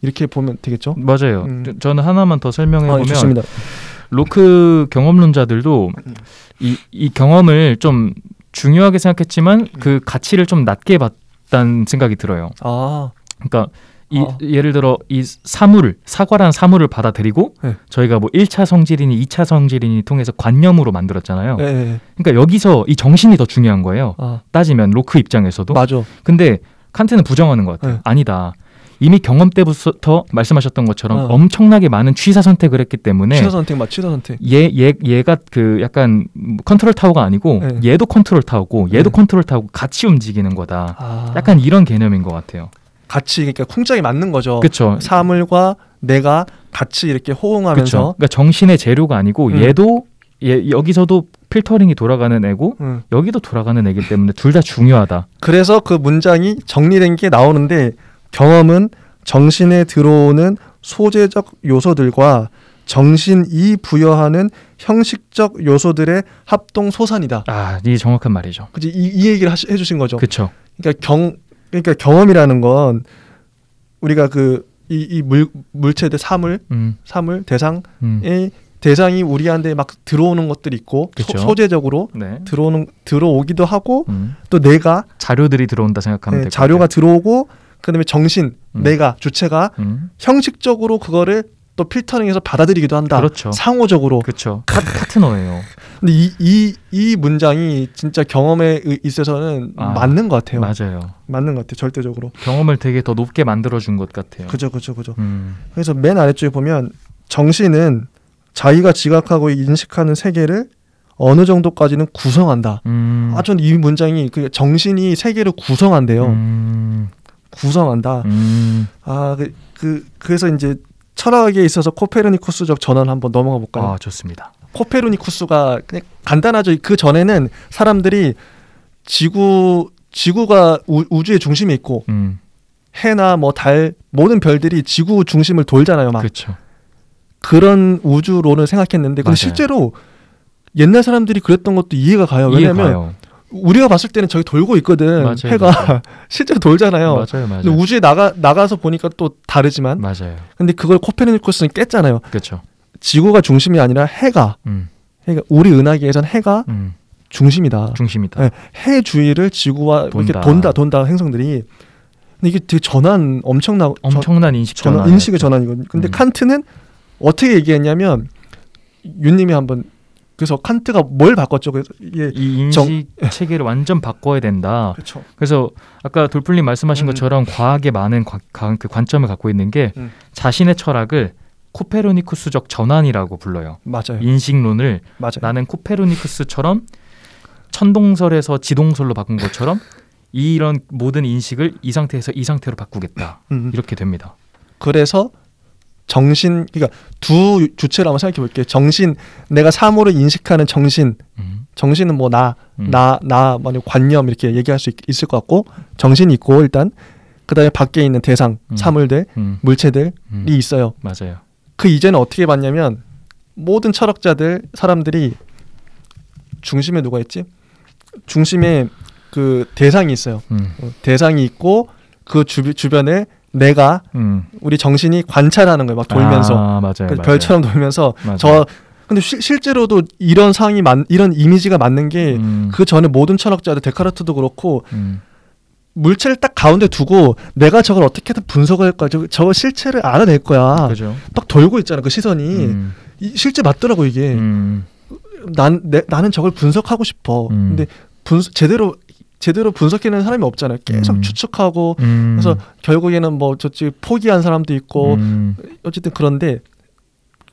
이렇게 보면 되겠죠? 맞아요. 저는 하나만 더 설명해 보면 좋습니다. 로크 경험론자들도 이 경험을 좀 중요하게 생각했지만 그 가치를 좀 낮게 봤다는 생각이 들어요. 그러니까 예를 들어 이 사과라는 사물을 받아들이고 네. 저희가 1차 성질이니 2차 성질이니 통해서 관념으로 만들었잖아요. 네. 그러니까 여기서 이 정신이 더 중요한 거예요. 따지면 로크 입장에서도. 맞아. 근데 칸트는 부정하는 것 같아요. 네. 아니다. 이미 경험 때부터 말씀하셨던 것처럼 엄청나게 많은 취사 선택을 했기 때문에 취사 선택. 얘가 그 약간 컨트롤 타워가 아니고 얘도 컨트롤 타워고 얘도 컨트롤 타워고 같이 움직이는 거다. 약간 이런 개념인 것 같아요. 같이 그러니까 쿵짝이 맞는 거죠. 그렇죠. 사물과 내가 같이 이렇게 호응하면서. 그쵸. 그러니까 정신의 재료가 아니고 얘도 여기서도 필터링이 돌아가는 애고 여기도 돌아가는 애기 때문에 둘 다 중요하다. 그래서 그 문장이 정리된 게 나오는데 경험은 정신에 들어오는 소재적 요소들과 정신이 부여하는 형식적 요소들의 합동 소산이다. 이게 정확한 말이죠. 그치, 이 얘기를 해주신 거죠. 그렇죠. 그러니까 경험이라는 건 우리가 이 물체들 사물 대상이 우리한테 막 들어오는 것들이 있고 소재적으로 네. 들어오기도 하고 또 내가 자료들이 들어온다 생각하면 될 것 같아요. 자료가 들어오고 그다음에 정신 내가 주체가 형식적으로 그거를 또 필터링해서 받아들이기도 한다. 그렇죠. 상호적으로. 그렇죠. 파트너예요. 근데 이 문장이 진짜 경험에 있어서는 맞는 것 같아요. 맞아요. 맞는 것 같아요. 절대적으로. 경험을 되게 더 높게 만들어준 것 같아요. 그죠. 그래서 맨 아래쪽에 보면 정신은 자기가 지각하고 인식하는 세계를 어느 정도까지는 구성한다. 전 이 문장이 정신이 세계를 구성한대요. 구성한다. 그래서 이제 철학에 있어서 코페르니쿠스적 전환 한번 넘어가 볼까요? 좋습니다. 코페르니쿠스가 그냥 간단하죠. 그 전에는 사람들이 지구가 우주의 중심에 있고 해나 달 모든 별들이 지구 중심을 돌잖아요. 막. 그렇죠. 그런 우주론을 생각했는데 근데 실제로 옛날 사람들이 그랬던 것도 이해가 가요. 왜냐하면 우리가 봤을 때는 저기 돌고 있거든. 맞아요, 해가 맞아요. 실제로 돌잖아요. 맞아요. 근데 우주에 나가서 보니까 또 다르지만. 맞아요. 근데 그걸 코페르니쿠스는 깼잖아요. 그렇죠. 지구가 중심이 아니라 해가 우리 은하계에선 해가 중심이다. 네, 해 주위를 지구와 이렇게 돈다 행성들이. 근데 이게 되게 엄청난 인식의 전환이거든요. 근데 칸트는 어떻게 얘기했냐면 윤님이 한번 그래서 칸트가 뭘 바꿨죠? 그래서 이 인식 체계를 완전 바꿔야 된다. 그렇죠. 그래서 아까 돌풀님 말씀하신 것처럼 과학에 많은 그 관점을 갖고 있는 게 자신의 철학을 코페르니쿠스적 전환이라고 불러요. 맞아요. 인식론을 맞아요. 나는 코페르니쿠스처럼 천동설에서 지동설로 바꾼 것처럼 이런 모든 인식을 이 상태에서 이 상태로 바꾸겠다. 이렇게 됩니다. 그래서 그러니까 두 주체를 한번 생각해 볼게요. 정신, 내가 사물을 인식하는 정신은 관념 이렇게 얘기할 수 있을 것 같고 정신이 있고 일단 그다음에 밖에 있는 대상, 사물들, 물체들이 있어요. 맞아요. 그 이제는 어떻게 봤냐면 모든 철학자들 사람들이 중심에 누가 있지? 중심에 그 대상이 있어요. 대상이 있고 그 주변에 내가 우리 정신이 관찰하는 거예요. 막 돌면서 맞아요. 별처럼 돌면서 맞아요. 저 근데 실제로도 이런 상황이 이런 이미지가 맞는 게 그 전에 모든 철학자들 데카르트도 그렇고 물체를 딱 가운데 두고 내가 저걸 어떻게든 분석을 할 거야. 저거 실체를 알아낼 거야. 그죠. 딱 돌고 있잖아. 그 시선이. 실제 맞더라고 이게. 나는 저걸 분석하고 싶어. 근데 제대로 분석해내는 사람이 없잖아요. 계속 추측하고 그래서 결국에는 뭐 저쪽 포기한 사람도 있고 어쨌든 그런데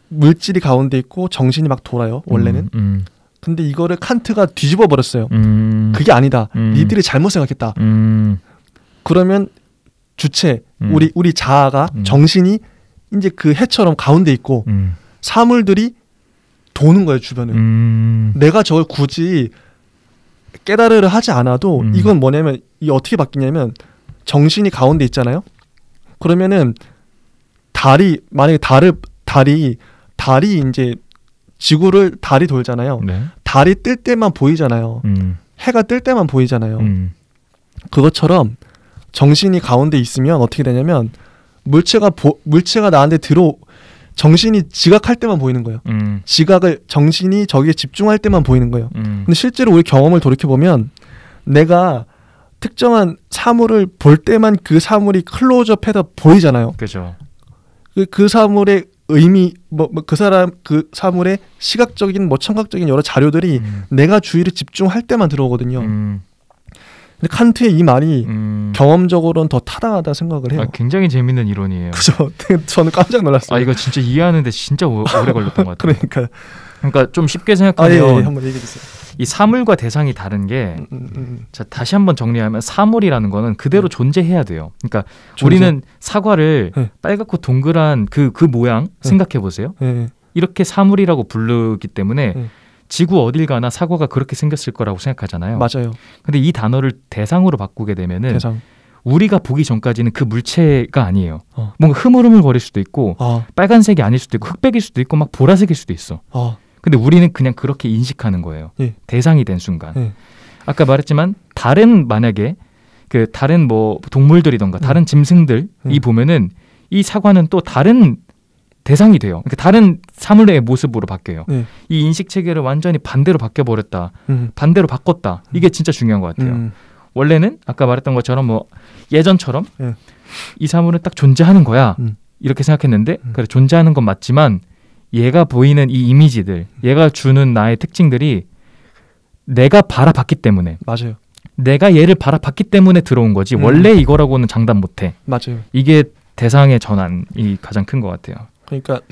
물질이 가운데 있고 정신이 막 돌아요. 원래는. 근데 이거를 칸트가 뒤집어 버렸어요. 그게 아니다. 니들이 잘못 생각했다. 그러면 주체, 우리 자아가 정신이 이제 그 해처럼 가운데 있고 사물들이 도는 거예요, 주변을. 내가 저걸 굳이 깨달으려 하지 않아도 이건 뭐냐면 이 어떻게 바뀌냐면 정신이 가운데 있잖아요. 그러면은 만약에 달이 이제 지구를 달이 돌잖아요. 네. 달이 뜰 때만 보이잖아요. 해가 뜰 때만 보이잖아요. 그것처럼 정신이 가운데 있으면 어떻게 되냐면 물체가 나한테 정신이 지각할 때만 보이는 거예요. 정신이 저기에 집중할 때만 보이는 거예요. 근데 실제로 우리 경험을 돌이켜보면 내가 특정한 사물을 볼 때만 그 사물이 클로즈업해서 보이잖아요. 그죠. 그 사물의 의미, 그 사물의 시각적인, 청각적인 여러 자료들이 내가 주의를 집중할 때만 들어오거든요. 근데 칸트의 이 말이 경험적으로는 더 타당하다 생각을 해요. 굉장히 재밌는 이론이에요. 그죠. 저는 깜짝 놀랐어요. 이거 진짜 이해하는데 진짜 오래 걸렸던 것 같아요. 그러니까 좀 쉽게 생각하면 예, 한번 얘기해 주세요. 이 사물과 대상이 다른 게 자, 다시 한번 정리하면 사물이라는 거는 그대로 존재해야 돼요. 그러니까 우리는 사과를 빨갛고 동그란 그 모양 생각해 보세요. 이렇게 사물이라고 부르기 때문에 지구 어딜 가나 사과가 그렇게 생겼을 거라고 생각하잖아요. 맞아요. 근데 이 단어를 대상으로 바꾸게 되면은 우리가 보기 전까지는 그 물체가 아니에요. 뭔가 흐물흐물거릴 수도 있고 빨간색이 아닐 수도 있고 흑백일 수도 있고 막 보라색일 수도 있어. 근데 우리는 그냥 그렇게 인식하는 거예요. 예. 대상이 된 순간. 아까 말했지만 다른 동물들이던가 다른 짐승들이 보면은 이 사과는 또 다른 대상이 돼요. 그러니까 다른 사물의 모습으로 바뀌어요. 이 인식 체계를 완전히 반대로 바뀌어버렸다. 반대로 바꿨다. 이게 진짜 중요한 것 같아요. 원래는 아까 말했던 것처럼 예전처럼 이 사물은 딱 존재하는 거야. 이렇게 생각했는데 그래 존재하는 건 맞지만 얘가 보이는 이 이미지들, 얘가 주는 나의 특징들이 내가 바라봤기 때문에 맞아요. 내가 얘를 바라봤기 때문에 들어온 거지 원래 이거라고는 장담 못해. 맞아요. 이게 대상의 전환이 가장 큰 것 같아요. 그러니까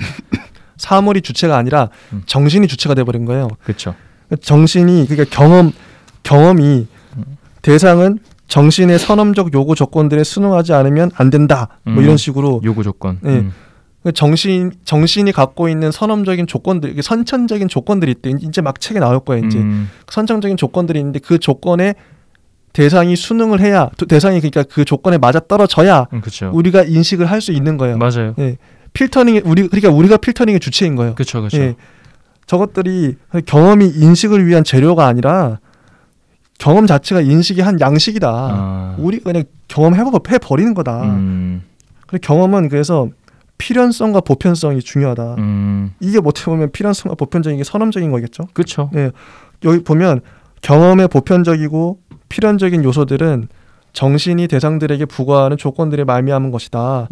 사물이 주체가 아니라 정신이 주체가 돼버린 거예요. 그렇죠. 정신이 그러니까 경험이 대상은 정신의 선험적 요구 조건들에 순응하지 않으면 안 된다. 뭐 이런 식으로 요구 조건. 정신이 갖고 있는 선험적인 조건들, 선천적인 조건들이 있대. 이제 막 책에 나올 거예요. 이제 선천적인 조건들이 있는데 그 조건에 대상이 순응을 해야 대상이 그러니까 그 조건에 맞아 떨어져야 우리가 인식을 할 수 있는 거예요. 맞아요. 필터링 우리가 필터링의 주체인 거예요. 그렇죠. 저것들이 경험이 인식을 위한 재료가 아니라 경험 자체가 인식의 한 양식이다. 우리가 그냥 경험해 버리는 거다. 경험은 그래서 필연성과 보편성이 중요하다. 이게 어떻게 보면 필연성과 보편적인 게 선험적인 거겠죠. 그렇죠. 여기 보면 경험의 보편적이고 필연적인 요소들은 정신이 대상들에게 부과하는 조건들에 말미암은 것이다.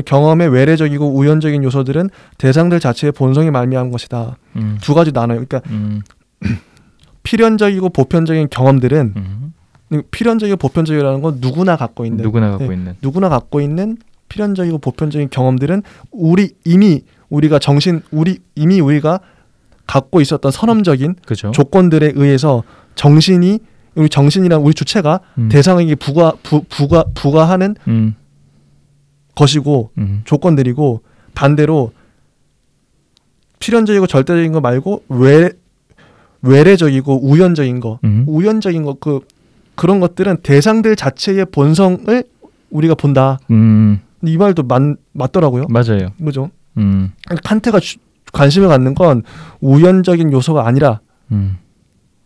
경험의 외래적이고 우연적인 요소들은 대상들 자체의 본성에 말미암은 것이다. 두 가지 나눠요. 그러니까 필연적이고 보편적인 경험들은 필연적이고 보편적이라는 건 누구나 갖고 있는 필연적이고 보편적인 경험들은 우리가 갖고 있었던 선험적인 조건들에 의해서 우리 정신이란 우리 주체가 대상에게 부과하는 것이고 조건들이고 반대로 필연적이고 절대적인 거 말고 외래적이고 우연적인 거 그런 것들은 대상들 자체의 본성을 우리가 본다. 이 말도 맞더라고요. 맞아요. 그죠? 칸트가 관심을 갖는 건 우연적인 요소가 아니라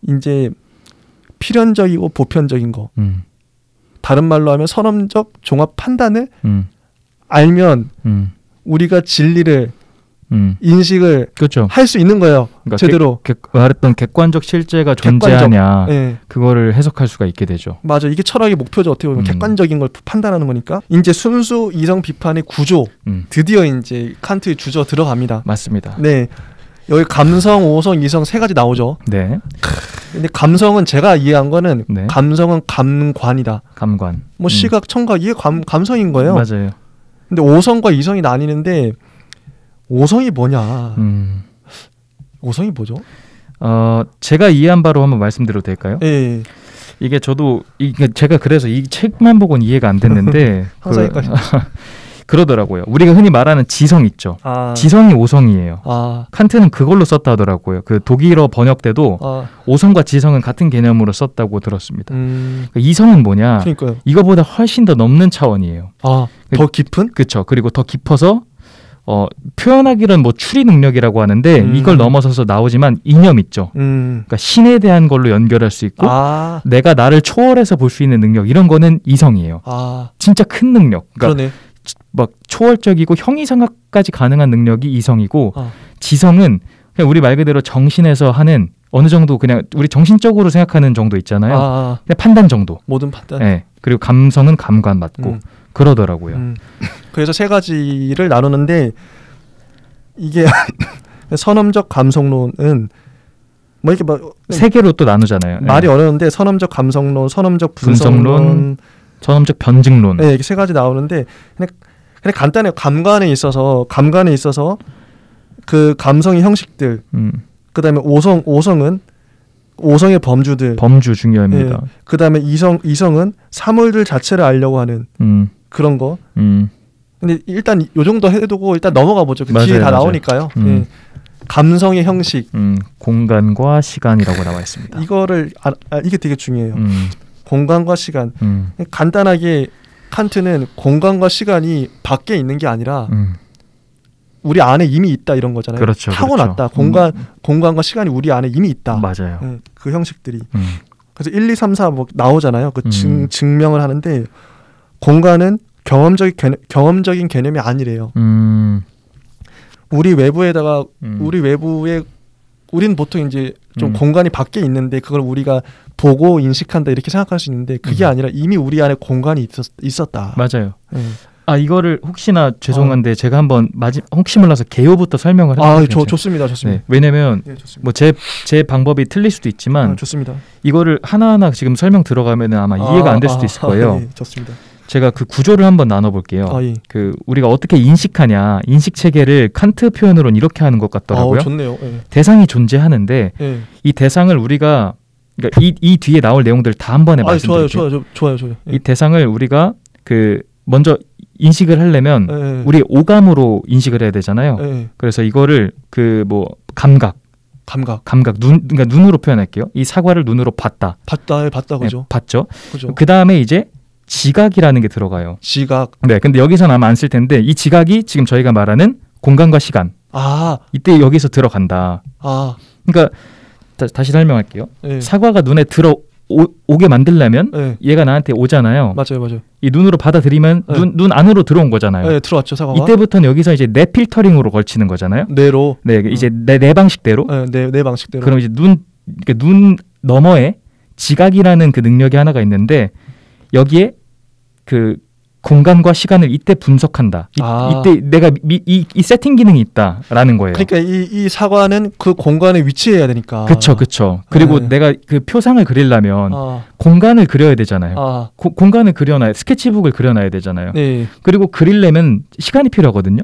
이제 필연적이고 보편적인 거. 다른 말로 하면 선험적 종합 판단을 알면 우리가 진리를 인식을 그렇죠. 할 수 있는 거예요. 그러니까 제대로 말했던 객관적 실제가 존재하냐 네. 그거를 해석할 수가 있게 되죠. 맞아. 이게 철학의 목표죠. 어떻게 보면 객관적인 걸 판단하는 거니까. 이제 순수 이성 비판의 구조 드디어 이제 칸트의 주저 들어갑니다. 맞습니다. 네. 여기 감성, 오성, 이성 세 가지 나오죠. 네. 근데 감성은 제가 이해한 거는 네. 감성은 감관이다. 감관. 뭐 시각, 청각 이게 감성인 거예요. 맞아요. 근데 오성과 이성이 나뉘는데 오성이 뭐냐? 오성이 뭐죠? 제가 이해한 바로 한번 말씀드려도 될까요? 예. 이게 저도 제가 그래서 이 책만 보고는 이해가 안 됐는데 항상 그러더라고요. 우리가 흔히 말하는 지성 있죠. 지성이 오성이에요. 칸트는 그걸로 썼다 하더라고요. 그 독일어 번역 때도 오성과 지성은 같은 개념으로 썼다고 들었습니다. 그러니까 이성은 뭐냐? 그러니까요. 이거보다 훨씬 더 넘는 차원이에요. 더 깊은? 그렇죠. 그리고 더 깊어서 표현하기는 뭐 추리 능력이라고 하는데 이걸 넘어서서 나오지만 이념 있죠. 그러니까 신에 대한 걸로 연결할 수 있고 내가 나를 초월해서 볼 수 있는 능력 이런 거는 이성이에요. 진짜 큰 능력. 그러니까 그러네. 막 초월적이고 형이상학까지 가능한 능력이 이성이고 지성은 그냥 우리 말 그대로 정신에서 하는 어느 정도 그냥 우리 정신적으로 생각하는 정도 있잖아요. 그냥 판단 정도. 모든 판단. 네. 그리고 감성은 감관 맞고 그러더라고요. 그래서 세 가지를 나누는데 이게 선험적 감성론은 뭐 이렇게 막 세 개로 또 나누잖아요. 말이 어려운데 선험적 감성론, 선험적 분석론, 선험적 변증론. 네, 이렇게 세 가지 나오는데 그냥 간단해요. 감관에 있어서 그 감성의 형식들. 그다음에 오성은 오성의 범주들. 범주 중요합니다. 네, 그다음에 이성은 사물들 자체를 알려고 하는 그런 거. 근데 일단 요 정도 해두고 일단 넘어가 보죠. 그 뒤에 다 나오니까요. 네. 감성의 형식. 공간과 시간이라고 나와 있습니다. 이거를 이게 되게 중요해요. 공간과 시간. 간단하게 칸트는 공간과 시간이 밖에 있는 게 아니라 우리 안에 이미 있다 이런 거잖아요. 그렇죠, 타고났다. 공간과 시간이 우리 안에 이미 있다. 맞아요. 네, 그 형식들이. 그래서 1, 2, 3, 4 뭐 나오잖아요. 그 증명을 하는데 공간은 경험적인 개념이 아니래요. 우리 외부에 우리는 보통 이제 좀 공간이 밖에 있는데 그걸 우리가 보고 인식한다 이렇게 생각할 수 있는데 그게 아니라 이미 우리 안에 공간이 있었다. 맞아요. 이거를 혹시나 죄송한데 제가 한번 혹시 몰라서 개요부터 설명을 해주세요. 좋습니다. 네, 왜냐면 뭐 제 방법이 틀릴 수도 있지만 좋습니다. 이거를 하나하나 지금 설명 들어가면 아마 이해가 안 될 수도 있을 거예요. 네, 좋습니다. 제가 그 구조를 한번 나눠볼게요. 예. 그 우리가 어떻게 인식하냐, 인식 체계를 칸트 표현으로는 이렇게 하는 것 같더라고요. 좋네요. 예. 대상이 존재하는데 이 대상을 우리가 그러니까 이 뒤에 나올 내용들 다 한 번에 말씀드릴게요. 좋아요. 이 대상을 우리가 그 먼저 인식을 하려면 우리 오감으로 인식을 해야 되잖아요. 그래서 이거를 그 뭐 감각 그러니까 눈으로 표현할게요. 이 사과를 눈으로 봤다 그죠? 네, 봤죠. 그 다음에 이제 지각이라는 게 들어가요. 지각. 네, 근데 여기서는 아마 안 쓸 텐데 이 지각이 지금 저희가 말하는 공간과 시간. 이때 여기서 들어간다. 그러니까 다시 설명할게요. 사과가 눈에 오게 만들려면 얘가 나한테 오잖아요. 맞아요. 이 눈으로 받아들이면 눈 안으로 들어온 거잖아요. 네, 들어왔죠, 사과가. 이때부터는 여기서 이제 내 필터링으로 걸치는 거잖아요. 뇌로. 네, 이제 내 방식대로. 내 방식대로. 그럼 이제 눈 너머에 지각이라는 그 능력이 하나가 있는데 여기에 그 공간과 시간을 이때 분석한다. 이때 내가 이 세팅 기능이 있다라는 거예요. 그러니까 이 사과는 그 공간에 위치해야 되니까. 그렇죠. 그리고 내가 그 표상을 그리려면 공간을 그려야 되잖아요. 공간을 그려놔야 스케치북을 그려놔야 되잖아요. 네. 그리고 그리려면 시간이 필요하거든요.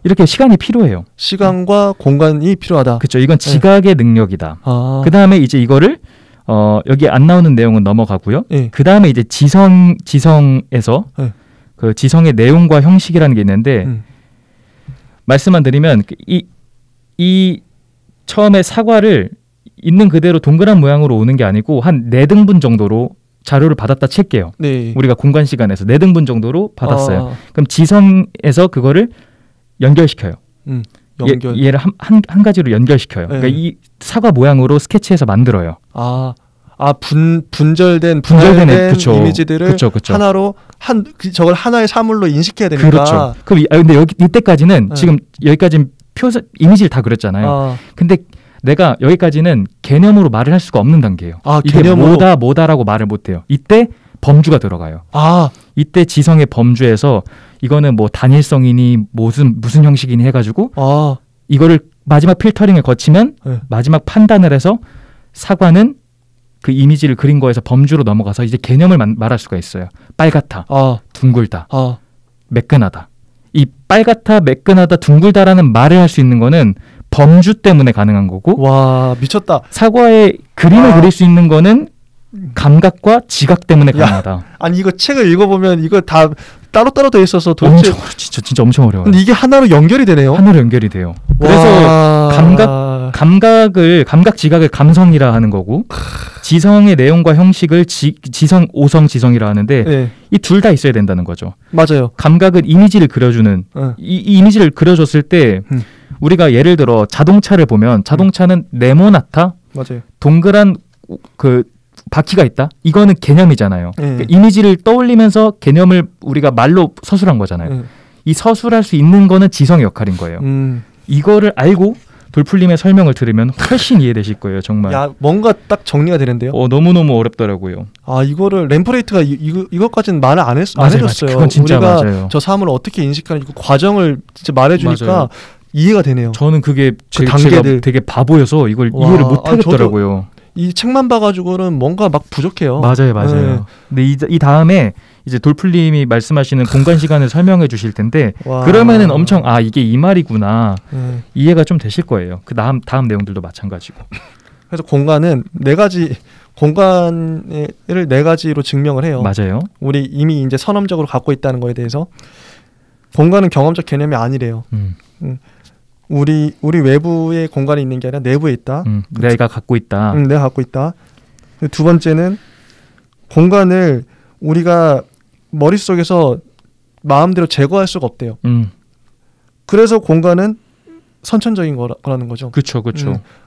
이렇게 시간이 필요해요. 시간과 공간이 필요하다. 그렇죠. 이건 지각의 능력이다. 그 다음에 이제 이거를 여기 안 나오는 내용은 넘어가고요. 그 다음에 이제 지성에서 그 지성의 내용과 형식이라는 게 있는데 말씀만 드리면 이 처음에 사과를 있는 그대로 동그란 모양으로 오는 게 아니고 한 4등분 정도로 자료를 받았다 칠게요. 네. 우리가 공간 시간에서 4등분 정도로 받았어요. 그럼 지성에서 그거를 연결시켜요. 얘를 한 가지로 연결시켜요. 그러니까 이 사과 모양으로 스케치해서 만들어요. 분절된 그쵸. 이미지들을 그쵸. 하나로 저걸 하나의 사물로 인식해야 되니까. 그렇죠. 그럼 근데 이때까지는 지금 여기까지 이미지를 다 그렸잖아요. 근데 내가 여기까지는 개념으로 말을 할 수가 없는 단계예요. 이게 개념으로? 뭐다라고 말을 못해요. 이때 범주가 들어가요. 이때 지성의 범주에서 이거는 뭐 단일성이니 무슨 형식이니 해가지고 이거를 마지막 필터링을 거치면 마지막 판단을 해서 사과는 그 이미지를 그린 거에서 범주로 넘어가서 이제 개념을 말할 수가 있어요. 빨갛다, 둥글다, 매끈하다. 이 빨갛다, 매끈하다, 둥글다라는 말을 할 수 있는 거는 범주 때문에 가능한 거고, 와 미쳤다. 사과의 그림을 그릴 수 있는 거는 감각과 지각 때문에 가능하다. 아니 이거 책을 읽어보면 이거 다 따로따로 돼 있어서 도대체 진짜 엄청 어려워요. 근데 이게 하나로 연결이 되네요. 하나로 연결이 돼요. 그래서 감각 지각을 감성이라 하는 거고, 지성의 내용과 형식을 지성, 오성, 지성이라 하는데 이 둘 다 있어야 된다는 거죠. 맞아요. 감각은 이미지를 그려주는 이 이미지를 그려줬을 때 우리가 예를 들어 자동차를 보면 자동차는 네모나타, 맞아요. 동그란 그 바퀴가 있다. 이거는 개념이잖아요. 그러니까 이미지를 떠올리면서 개념을 우리가 말로 서술한 거잖아요. 이 서술할 수 있는 거는 지성의 역할인 거예요. 이거를 알고 돌풀님의 설명을 들으면 훨씬 이해되실 거예요. 정말. 야, 뭔가 딱 정리가 되는데요. 너무너무 어렵더라고요. 이거를 램프레이트가 이것까지는 말을 안 해줬어요. 그건 진짜 우리가 맞아요. 저 사물을 어떻게 인식하는지 그 과정을 진짜 말해주니까 맞아요. 이해가 되네요. 저는 그게 제가 되게 바보여서 이걸 이해를 못하겠더라고요. 이 책만 봐가지고는 뭔가 막 부족해요. 맞아요. 근데 이 다음에 이제 돌풀님이 말씀하시는 공간 시간을 설명해 주실 텐데 그러면은 엄청 이게 이 말이구나 이해가 좀 되실 거예요. 그 다음 내용들도 마찬가지고. 그래서 공간은 공간을 네 가지로 증명을 해요. 맞아요. 우리 이미 이제 선험적으로 갖고 있다는 거에 대해서 공간은 경험적 개념이 아니래요. 우리 외부에 공간이 있는 게 아니라 내부에 있다. 내가 갖고 있다. 내가 갖고 있다. 두 번째는 공간을 우리가 머릿속에서 마음대로 제거할 수가 없대요. 그래서 공간은 선천적인 거라는 거죠. 그렇죠.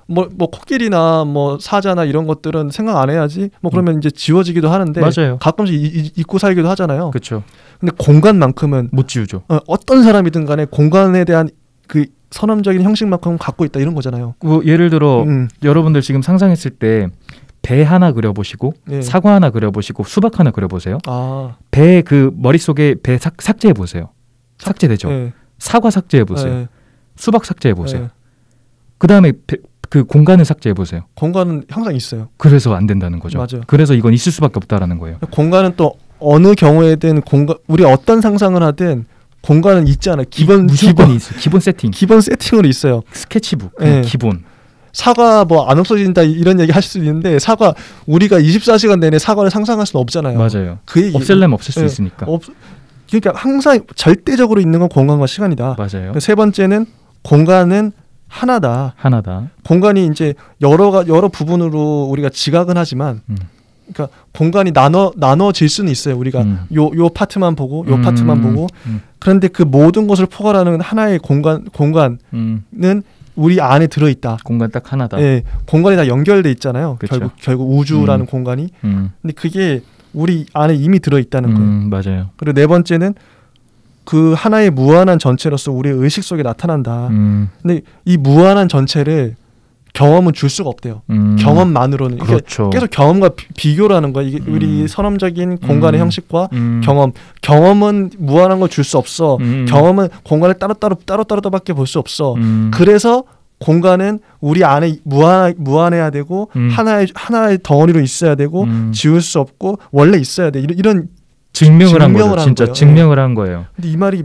뭐 코끼리나 뭐 사자나 이런 것들은 생각 안 해야지. 뭐 그러면 이제 지워지기도 하는데 맞아요. 가끔씩 잊고 살기도 하잖아요. 그렇죠. 근데 공간만큼은 못 지우죠. 어떤 사람이든 간에 공간에 대한 그 선험적인 형식만큼 갖고 있다 이런 거잖아요. 뭐 예를 들어 여러분들 지금 상상했을 때 배 하나 그려보시고 사과 하나 그려보시고 수박 하나 그려보세요. 배 그 머릿속에 배 삭제해보세요. 삭제되죠. 사과 삭제해보세요. 수박 삭제해보세요. 그 다음에 그 공간을 삭제해보세요. 공간은 항상 있어요. 그래서 안 된다는 거죠. 맞아요. 그래서 이건 있을 수밖에 없다라는 거예요. 공간은 또 어느 경우에든 우리가 어떤 상상을 하든 공간은 있지 않아요. 기본 세팅. 기본 세팅으로 있어요. 스케치북 기본. 사과 뭐 안 없어진다 이런 얘기 하실 수 있는데 사과 우리가 24시간 내내 사과를 상상할 수는 없잖아요. 맞아요. 그 얘기 없앨려면 없앨 수 있으니까. 그러니까 항상 절대적으로 있는 건 공간과 시간이다. 맞아요. 세 번째는 공간은 하나다. 공간이 이제 여러 부분으로 우리가 지각은 하지만 그러니까 공간이 나눠질 수는 있어요. 우리가 요 파트만 보고 요 파트만 보고 그런데 그 모든 것을 포괄하는 하나의 공간은 우리 안에 들어있다. 공간 딱 하나다. 공간이 다 연결돼 있잖아요. 그쵸. 결국 우주라는 공간이. 근데 그게 우리 안에 이미 들어있다는 거예요. 맞아요. 그리고 네 번째는 그 하나의 무한한 전체로서 우리의 의식 속에 나타난다. 근데 이 무한한 전체를 경험은 줄 수가 없대요. 경험만으로는. 그렇죠. 계속 경험과 비교를 하는 거야. 이게 우리 선험적인 공간의 형식과 경험은 무한한 걸 줄 수 없어. 경험은 공간을 따로따로밖에 볼 수 없어. 그래서 공간은 우리 안에 무한해야 되고 하나의 덩어리로 있어야 되고 지울 수 없고 원래 있어야 돼. 이런 증명을 한 거죠. 진짜 증명을 한 거예요. 근데 이 말이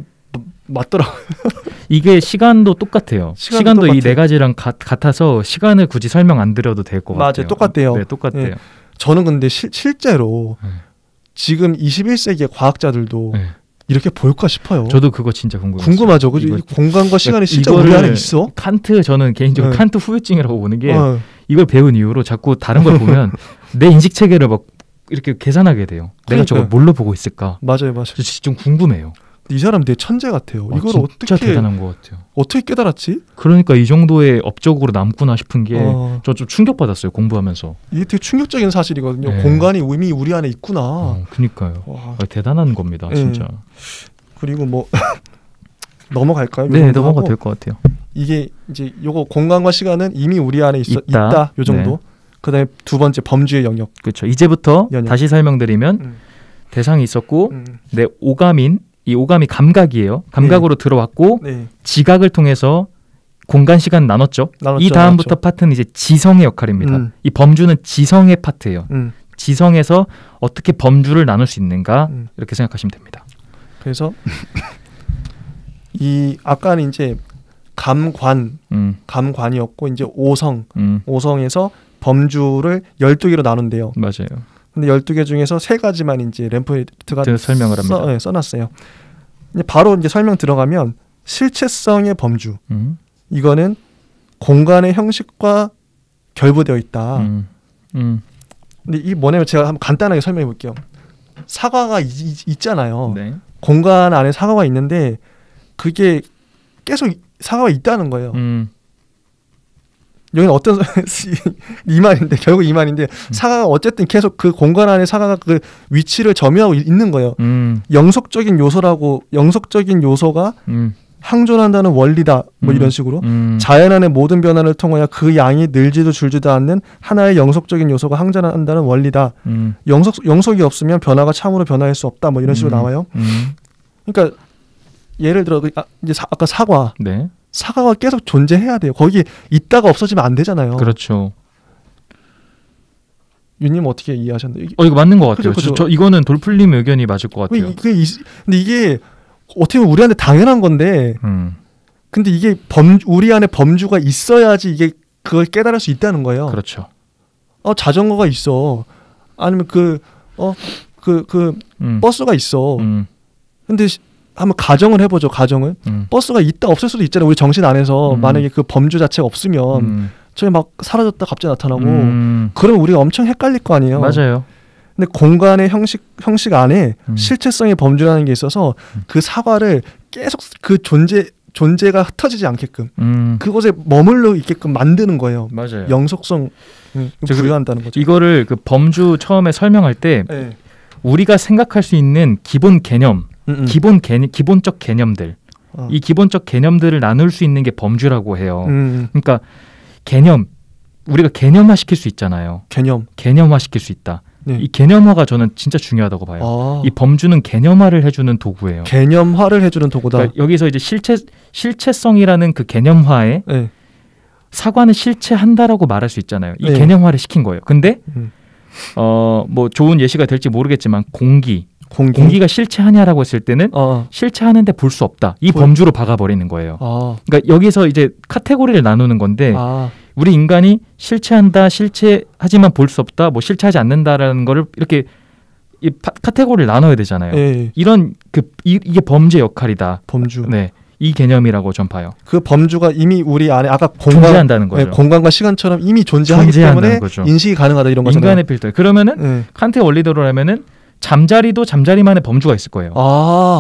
맞더라고요. 이게 시간도 똑같아요. 시간도 이 네 가지랑 같아서 시간을 굳이 설명 안 드려도 될 것 같아요. 맞아요. 똑같대요. 네, 똑같대요. 저는 근데 실제로 지금 21세기의 과학자들도 이렇게 볼까 싶어요. 저도 그거 진짜 궁금해요. 궁금하죠. 그죠? 공간과 시간이 진짜 우리 안에 있어? 저는 개인적으로 칸트 후유증이라고 보는 게 이걸 배운 이후로 자꾸 다른 걸 보면 내 인식 체계를 막 이렇게 계산하게 돼요. 내가 저걸 뭘로 보고 있을까? 맞아요. 진짜 좀 궁금해요. 이 사람 되게 천재 같아요. 이걸 진짜 어떻게 대단한 것 같아요. 어떻게 깨달았지? 그러니까 이 정도의 업적으로 남구나 싶은 게 저 좀 충격받았어요. 공부하면서. 이게 되게 충격적인 사실이거든요. 공간이 이미 우리 안에 있구나. 그러니까요. 대단한 겁니다. 진짜. 그리고 뭐 넘어갈까요? 네, 넘어가도 될 것 같아요. 이게 이제 요거 공간과 시간은 이미 우리 안에 있다. 요 정도. 네. 그다음에 두 번째 범주의 영역. 그렇죠. 이제부터 다시 설명드리면 대상이 있었고 내 오감인 이 오감이 감각이에요. 감각으로 들어왔고 지각을 통해서 공간 시간 나눴죠. 이 다음부터 파트는 이제 지성의 역할입니다. 이 범주는 지성의 파트예요. 지성에서 어떻게 범주를 나눌 수 있는가 이렇게 생각하시면 됩니다. 그래서 이 아까는 이제 감관이었고 이제 오성에서 범주를 12개로 나눈대요. 맞아요. 근데 12개 중에서 3가지만 이제 램프트가 설명을 합니다. 써놨어요. 바로 이제 설명 들어가면 실체성의 범주. 이거는 공간의 형식과 결부되어 있다. 근데 이게 뭐냐면 제가 한번 간단하게 설명해 볼게요. 사과가 있잖아요. 네. 공간 안에 사과가 있는데 그게 계속 사과가 있다는 거예요. 여기는 어떤 이 말인데 결국 이 말인데 사과가 어쨌든 계속 그 공간 안에 사과가 그 위치를 점유하고 있는 거예요. 영속적인 요소가 항존한다는 원리다. 뭐 이런 식으로 자연 안의 모든 변화를 통하여 그 양이 늘지도 줄지도 않는 하나의 영속적인 요소가 항존한다는 원리다. 영속이 없으면 변화가 참으로 변화할 수 없다. 뭐 이런 식으로 나와요. 그러니까 예를 들어 이제 아까 사과. 네. 사과가 계속 존재해야 돼요. 거기 있다가 없어지면 안 되잖아요. 그렇죠. 윤님 어떻게 이해하셨나요? 이거 맞는 것 같아요. 그렇죠. 저 이거는 돌풀님 의견이 맞을 것 같아요. 근데 이게 어떻게 보면 우리한테 당연한 건데, 근데 이게 우리 안에 범주가 있어야지 이게 그걸 깨달을 수 있다는 거예요. 그렇죠. 자전거가 있어. 아니면 버스가 있어. 근데 한번 가정을 해보죠. 버스가 있다 없을 수도 있잖아요. 우리 정신 안에서 만약에 그 범주 자체가 없으면 저희 막 사라졌다 갑자기 나타나고 그러면 우리가 엄청 헷갈릴 거 아니에요. 맞아요. 근데 공간의 형식 안에 실체성의 범주라는 게 있어서 그 사과를 계속 그 존재가 흩어지지 않게끔 그곳에 머물러 있게끔 만드는 거예요. 맞아요. 영속성 부여한다는 거죠. 이거를 그 범주 처음에 설명할 때 네. 우리가 생각할 수 있는 기본 개념 기본적 개념들 이 기본적 개념들을 나눌 수 있는 게 범주라고 해요. 그러니까 우리가 개념화 시킬 수 있잖아요. 개념화 시킬 수 있다. 네. 이 개념화가 저는 진짜 중요하다고 봐요. 이 범주는 개념화를 해주는 도구예요. 개념화를 해주는 도구다. 그러니까 여기서 이제 실체성이라는 그 개념화에 네. 사과는 실체한다라고 말할 수 있잖아요. 이 네. 개념화를 시킨 거예요. 근데 뭐 좋은 예시가 될지 모르겠지만 공기가 실체하냐라고 했을 때는 실체하는데 볼 수 없다. 이 범주로 박아버리는 거예요. 그러니까 여기서 이제 카테고리를 나누는 건데 우리 인간이 실체한다, 실체하지만 볼 수 없다, 뭐 실체하지 않는다라는 거를 이렇게 이 카테고리를 나눠야 되잖아요. 네. 이게 범주의 역할이다. 범주. 네. 이 개념이라고 전 봐요. 그 범주가 이미 우리 안에 아까 존재한다는 거죠. 네, 공간과 시간처럼 이미 존재하기 때문에 거죠. 인식이 가능하다 이런 거잖아요. 인간의 필터. 그러면은 칸트의 원리대로라면은 잠자리도 잠자리만의 범주가 있을 거예요.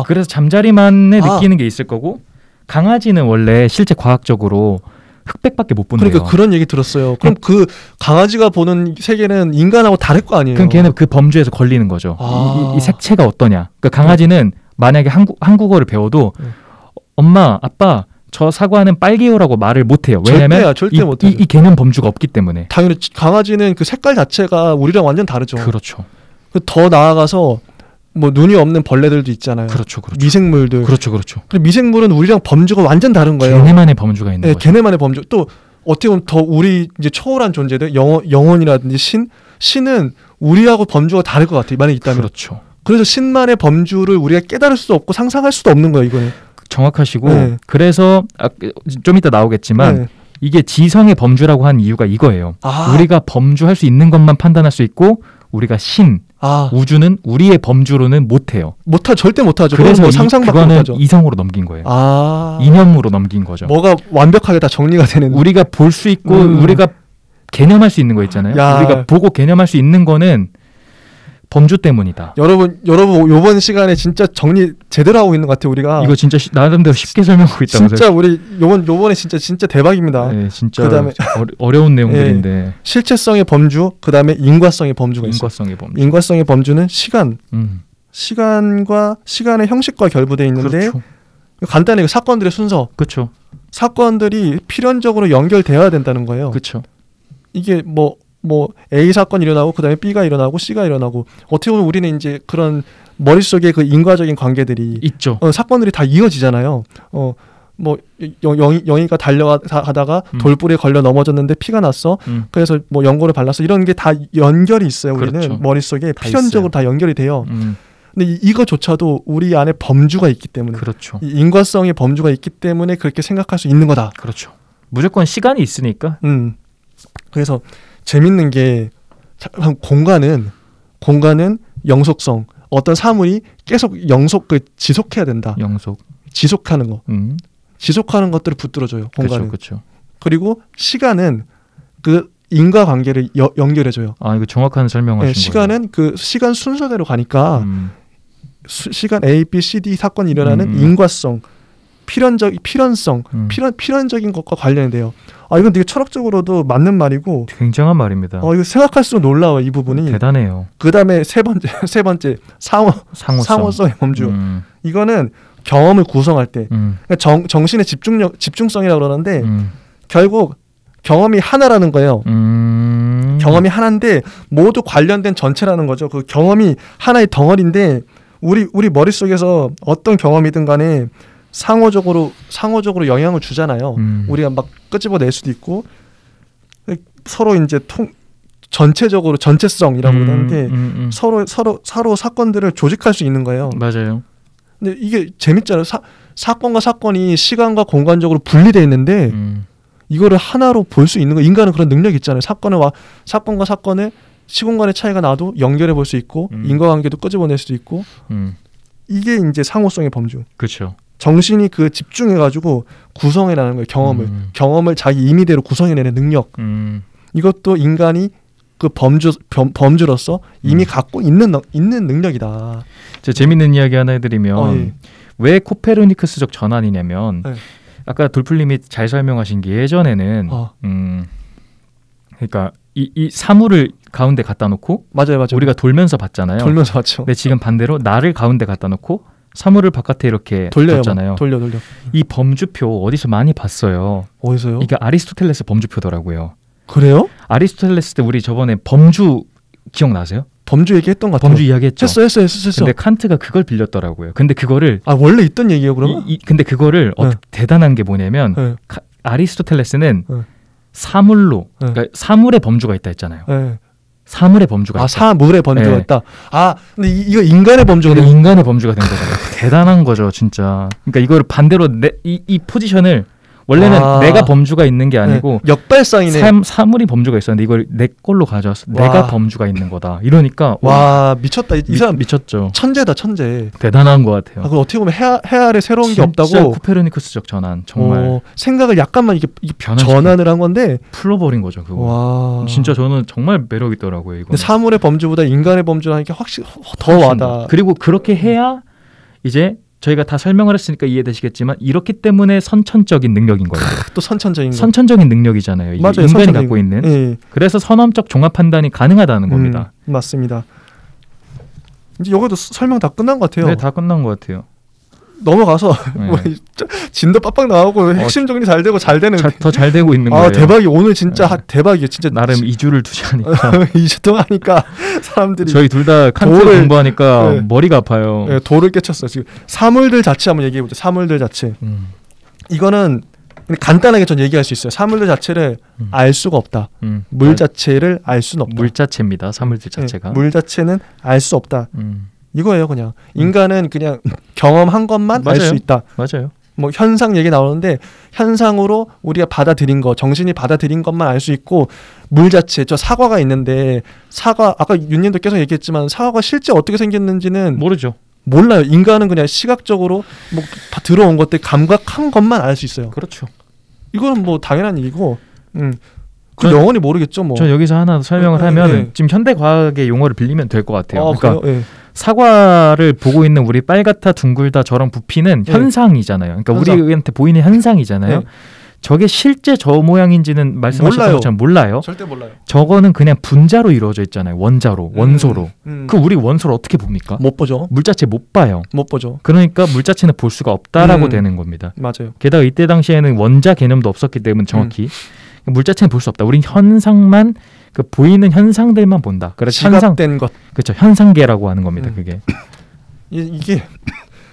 그래서 잠자리만에 느끼는 게 있을 거고 강아지는 원래 실제 과학적으로 흑백밖에 못 본대요. 그러니까 그런 얘기 들었어요. 그럼 그 강아지가 보는 세계는 인간하고 다를 거 아니에요. 그럼 걔는 그 범주에서 걸리는 거죠. 이 색채가 어떠냐. 그러니까 강아지는 만약에 한국어를 배워도 엄마, 아빠 저 사과는 빨개요라고 말을 못해요. 왜냐하면 절대 못해요. 이 개념 범주가 없기 때문에. 당연히 강아지는 그 색깔 자체가 우리랑 완전 다르죠. 그렇죠. 더 나아가서 뭐 눈이 없는 벌레들도 있잖아요. 그렇죠. 미생물들. 그렇죠. 미생물은 우리랑 범주가 완전 다른 거예요. 걔네만의 범주가 있는 거죠. 걔네만의 범주. 또 어떻게 보면 더 우리 이제 초월한 존재들, 영혼이라든지 신은 우리하고 범주가 다를 것 같아요. 만약에 있다면. 그렇죠. 그래서 신만의 범주를 우리가 깨달을 수도 없고 상상할 수도 없는 거예요. 이거는. 정확하시고 그래서 좀 이따 나오겠지만 이게 지성의 범주라고 한 이유가 이거예요. 우리가 범주할 수 있는 것만 판단할 수 있고 우리가 우주는 우리의 범주로는 못해요. 절대 못하죠. 그래서 뭐 상상밖에 못하죠. 이성으로 넘긴 거예요. 이념으로 넘긴 거죠. 뭐가 완벽하게 다 정리가 되는. 우리가 볼 수 있고 우리가 개념할 수 있는 거 있잖아요. 우리가 보고 개념할 수 있는 거는 범주 때문이다. 여러분 요번 시간에 진짜 정리 제대로 하고 있는 것 같아요. 우리가 이거 진짜 나름대로 쉽게 설명하고 있다고. 진짜 우리 요번에 진짜 대박입니다. 네, 진짜 그다음에 어려운 내용들인데 네, 실체성의 범주, 그다음에 인과성의 범주가 있어요. 인과성의 범주는 시간과 시간의 형식과 결부되어 있는데 간단히 사건들의 순서. 그렇죠. 사건들이 필연적으로 연결되어야 된다는 거예요. 그렇죠. 이게 뭐 A 사건이 일어나고 그다음에 B가 일어나고 C가 일어나고 어떻게 보면 우리는 이제 그런 머릿속에 그 인과적인 관계들이 있죠. 사건들이 다 이어지잖아요. 뭐 영희가 달려가다가 돌불에 걸려 넘어졌는데 피가 났어. 그래서 뭐 연고를 발랐어. 이런 게 다 연결이 있어요. 우리는 그렇죠. 머릿속에 필연적으로 다 연결이 돼요. 근데 이거조차도 우리 안에 범주가 있기 때문에 그렇죠. 이 인과성의 범주가 있기 때문에 그렇게 생각할 수 있는 거다. 그렇죠. 무조건 시간이 있으니까. 그래서 재밌는 게 공간은 영속성. 어떤 사물이 계속 지속해야 된다. 지속하는 거. 지속하는 것들을 붙들어줘요. 공간은. 그렇죠. 그리고 시간은 그 인과관계를 연결해줘요. 아, 이거 정확한 설명하신 거예요. 시간은 그 시간 순서대로 가니까 시간 A, B, C, D 사건이 일어나는 인과성, 필연성, 필연적인 것과 관련돼요. 이건 되게 철학적으로도 맞는 말이고 굉장한 말입니다. 이거 생각할수록 놀라워 이 부분이. 대단해요. 그 다음에 세 번째 상호성의 범주. 이거는 경험을 구성할 때 그러니까 정신의 집중성이라고 그러는데 결국 경험이 하나라는 거예요. 경험이 하나인데 모두 관련된 전체라는 거죠. 그 경험이 하나의 덩어리인데 우리 머릿속에서 어떤 경험이든 간에 상호적으로 영향을 주잖아요. 우리가 막 끄집어낼 수도 있고 서로 이제 전체적으로 전체성이라고 그러는데 서로 사건들을 조직할 수 있는 거예요. 맞아요. 근데 이게 재밌잖아요. 사건과 사건이 시간과 공간적으로 분리되어 있는데 이거를 하나로 볼 수 있는 거. 인간은 그런 능력이 있잖아요. 사건과 사건의 시공간의 차이가 나도 연결해 볼 수 있고 인과관계도 끄집어낼 수도 있고 이게 이제 상호성의 범주. 그렇죠. 정신이 그 집중해가지고 구성해내는 거예요. 경험을 자기 임의대로 구성해내는 능력. 이것도 인간이 그 범주로서 이미 갖고 있는 능력이다. 재밌는 이야기 하나 해드리면 왜 코페르니쿠스적 전환이냐면 아까 돌풀님이 잘 설명하신 게 예전에는 그러니까 이 사물을 가운데 갖다 놓고 맞아요. 우리가 돌면서 봤잖아요. 돌면서 봤죠. 근데 지금 반대로 나를 가운데 갖다 놓고 사물을 바깥에 이렇게 뒀잖아요. 돌려. 이 범주표 어디서 많이 봤어요. 어디서요? 이게 아리스토텔레스 범주표더라고요. 그래요? 아리스토텔레스 때 우리 저번에 범주 기억나세요? 범주 얘기했던 것 같아요. 범주 이야기했죠. 했어. 근데 칸트가 그걸 빌렸더라고요. 근데 그거를 원래 있던 얘기예요, 그러면? 근데 그거를 대단한 게 뭐냐면 아리스토텔레스는 사물로 그러니까 사물의 범주가 있다 했잖아요. 사물의 범주가 있다. 사물의 범주가 있다. 근데 이거 인간의 범주가 된 인간의 범주가 된 거잖아요. 대단한 거죠, 진짜. 그러니까 이걸 반대로 이 포지션을 원래는 내가 범주가 있는 게 아니고 역발상이네. 사물이 범주가 있었는데 이걸 내 걸로 가져와서 내가 범주가 있는 거다. 이러니까 미쳤다. 이 사람 미쳤죠. 천재다, 천재. 대단한 것 같아요. 그럼 어떻게 보면 해야 아래 새로운 게 없다고. 진짜 코페르니쿠스적 전환. 정말 생각을 약간만 이게 전환을 한 건데 풀어버린 거죠. 그거. 진짜 저는 정말 매력 있더라고요. 이거. 사물의 범주보다 인간의 범주라는 게 확실히 더 와닿아. 그리고 그렇게 해야 이제 저희가 다 설명을 했으니까 이해되시겠지만 이렇기 때문에 선천적인 능력인 거예요. 또 선천적인 능력이잖아요. 맞아요. 인간이 갖고 있는. 그래서 선험적 종합 판단이 가능하다는 겁니다. 맞습니다. 이제 여기도 설명 다 끝난 것 같아요. 네, 다 끝난 것 같아요. 넘어가서 진도 빡빡 나오고 핵심 정리 잘 되고 잘 되는 더 잘 되고 있는 거예요. 대박이 오늘 진짜 대박이에요. 진짜 나름 2주를 투자하니까 2주 동안 하니까 사람들이 저희 둘 다 칸트 공부하니까 머리가 아파요. 돌을 깨쳤어요. 지금 사물들 자체 한번 얘기해 보죠. 사물들 자체. 이거는 간단하게 전 얘기할 수 있어요. 사물들 자체를 알 수가 없다. 물 자체를 알 수는 없다. 물 자체입니다. 사물들 자체가. 물 자체는 알 수 없다. 이거예요. 그냥 인간은 그냥 경험한 것만 알 수 있다. 맞아요. 뭐 현상 얘기 나오는데 현상으로 우리가 받아들인 거, 정신이 받아들인 것만 알 수 있고 물 자체, 저 사과가 있는데 사과 아까 윤님도 계속 얘기했지만 사과가 실제 어떻게 생겼는지는 모르죠. 몰라요. 인간은 그냥 시각적으로 뭐 들어온 것들 감각한 것만 알 수 있어요. 그렇죠. 이거는 뭐 당연한 얘기고, 영원히 모르겠죠. 뭐. 저 여기서 하나 설명을 하면 지금 현대 과학의 용어를 빌리면 될 것 같아요. 그러니까 사과를 보고 있는 우리 빨갛다 둥글다 저런 부피는 현상이잖아요. 그러니까 우리한테 보이는 현상이잖아요. 저게 실제 저 모양인지는 말씀하셨던 것처럼 몰라요. 절대 몰라요. 저거는 그냥 분자로 이루어져 있잖아요. 원자로, 원소로. 그 우리 원소를 어떻게 봅니까? 못 보죠. 물 자체 못 봐요. 못 보죠. 그러니까 물 자체는 볼 수가 없다라고 되는 겁니다. 맞아요. 게다가 이때 당시에는 원자 개념도 없었기 때문에 정확히 물 자체는 볼 수 없다. 우린 현상만 그 보이는 현상들만 본다. 그래서 지각된 것. 그렇죠. 현상계라고 하는 겁니다. 그게 이게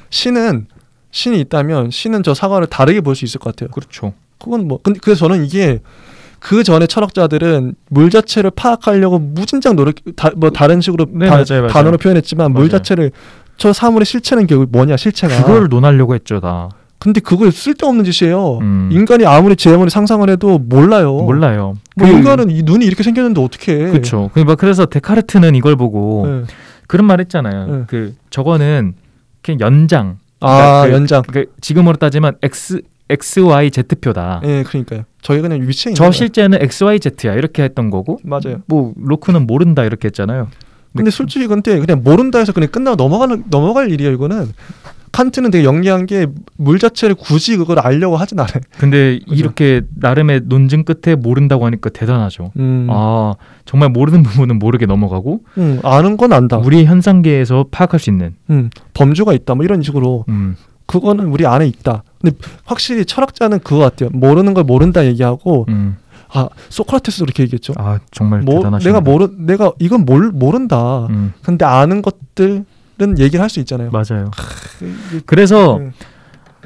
신이 있다면 신은 저 사과를 다르게 볼 수 있을 것 같아요. 그렇죠. 그건 뭐 그래서 저는 이게 그 전에 철학자들은 물 자체를 파악하려고 무진장 다른 식으로 맞아요. 단어로 표현했지만 물 자체를 저 사물의 실체는 결국 뭐냐 실체가 그걸 논하려고 했죠 다. 근데 그거 쓸데없는 짓이에요. 인간이 아무리 제 아무리 상상을 해도 몰라요. 인간은 이 눈이 이렇게 생겼는데 어떻게 해. 그렇죠. 그래서 데카르트는 이걸 보고 그런 말 했잖아요. 그 저거는 그냥 연장. 연장. 지금으로 따지면 XYZ표다. 예, 그러니까요. 저희 그냥 위치에 저 실제는 XYZ야 이렇게 했던 거고. 맞아요. 뭐 로크는 모른다 이렇게 했잖아요. 근데 솔직히 근데 그냥 모른다 해서 그냥 끝나고 넘어갈 일이에요. 이거는 칸트는 되게 영리한 게 물 자체를 굳이 그걸 알려고 하진 않아요. 근데 그죠? 이렇게 나름의 논증 끝에 모른다고 하니까 대단하죠. 정말 모르는 부분은 모르게 넘어가고 아는 건 안다. 우리 현상계에서 파악할 수 있는 범주가 있다. 뭐 이런 식으로 그거는 우리 안에 있다. 근데 확실히 철학자는 그거 같아요. 모르는 걸 모른다 얘기하고 소크라테스도 그렇게 얘기했죠. 정말 대단하시네요. 내가 이건 모른다. 근데 아는 것들은 얘기를 할 수 있잖아요. 맞아요. 그래서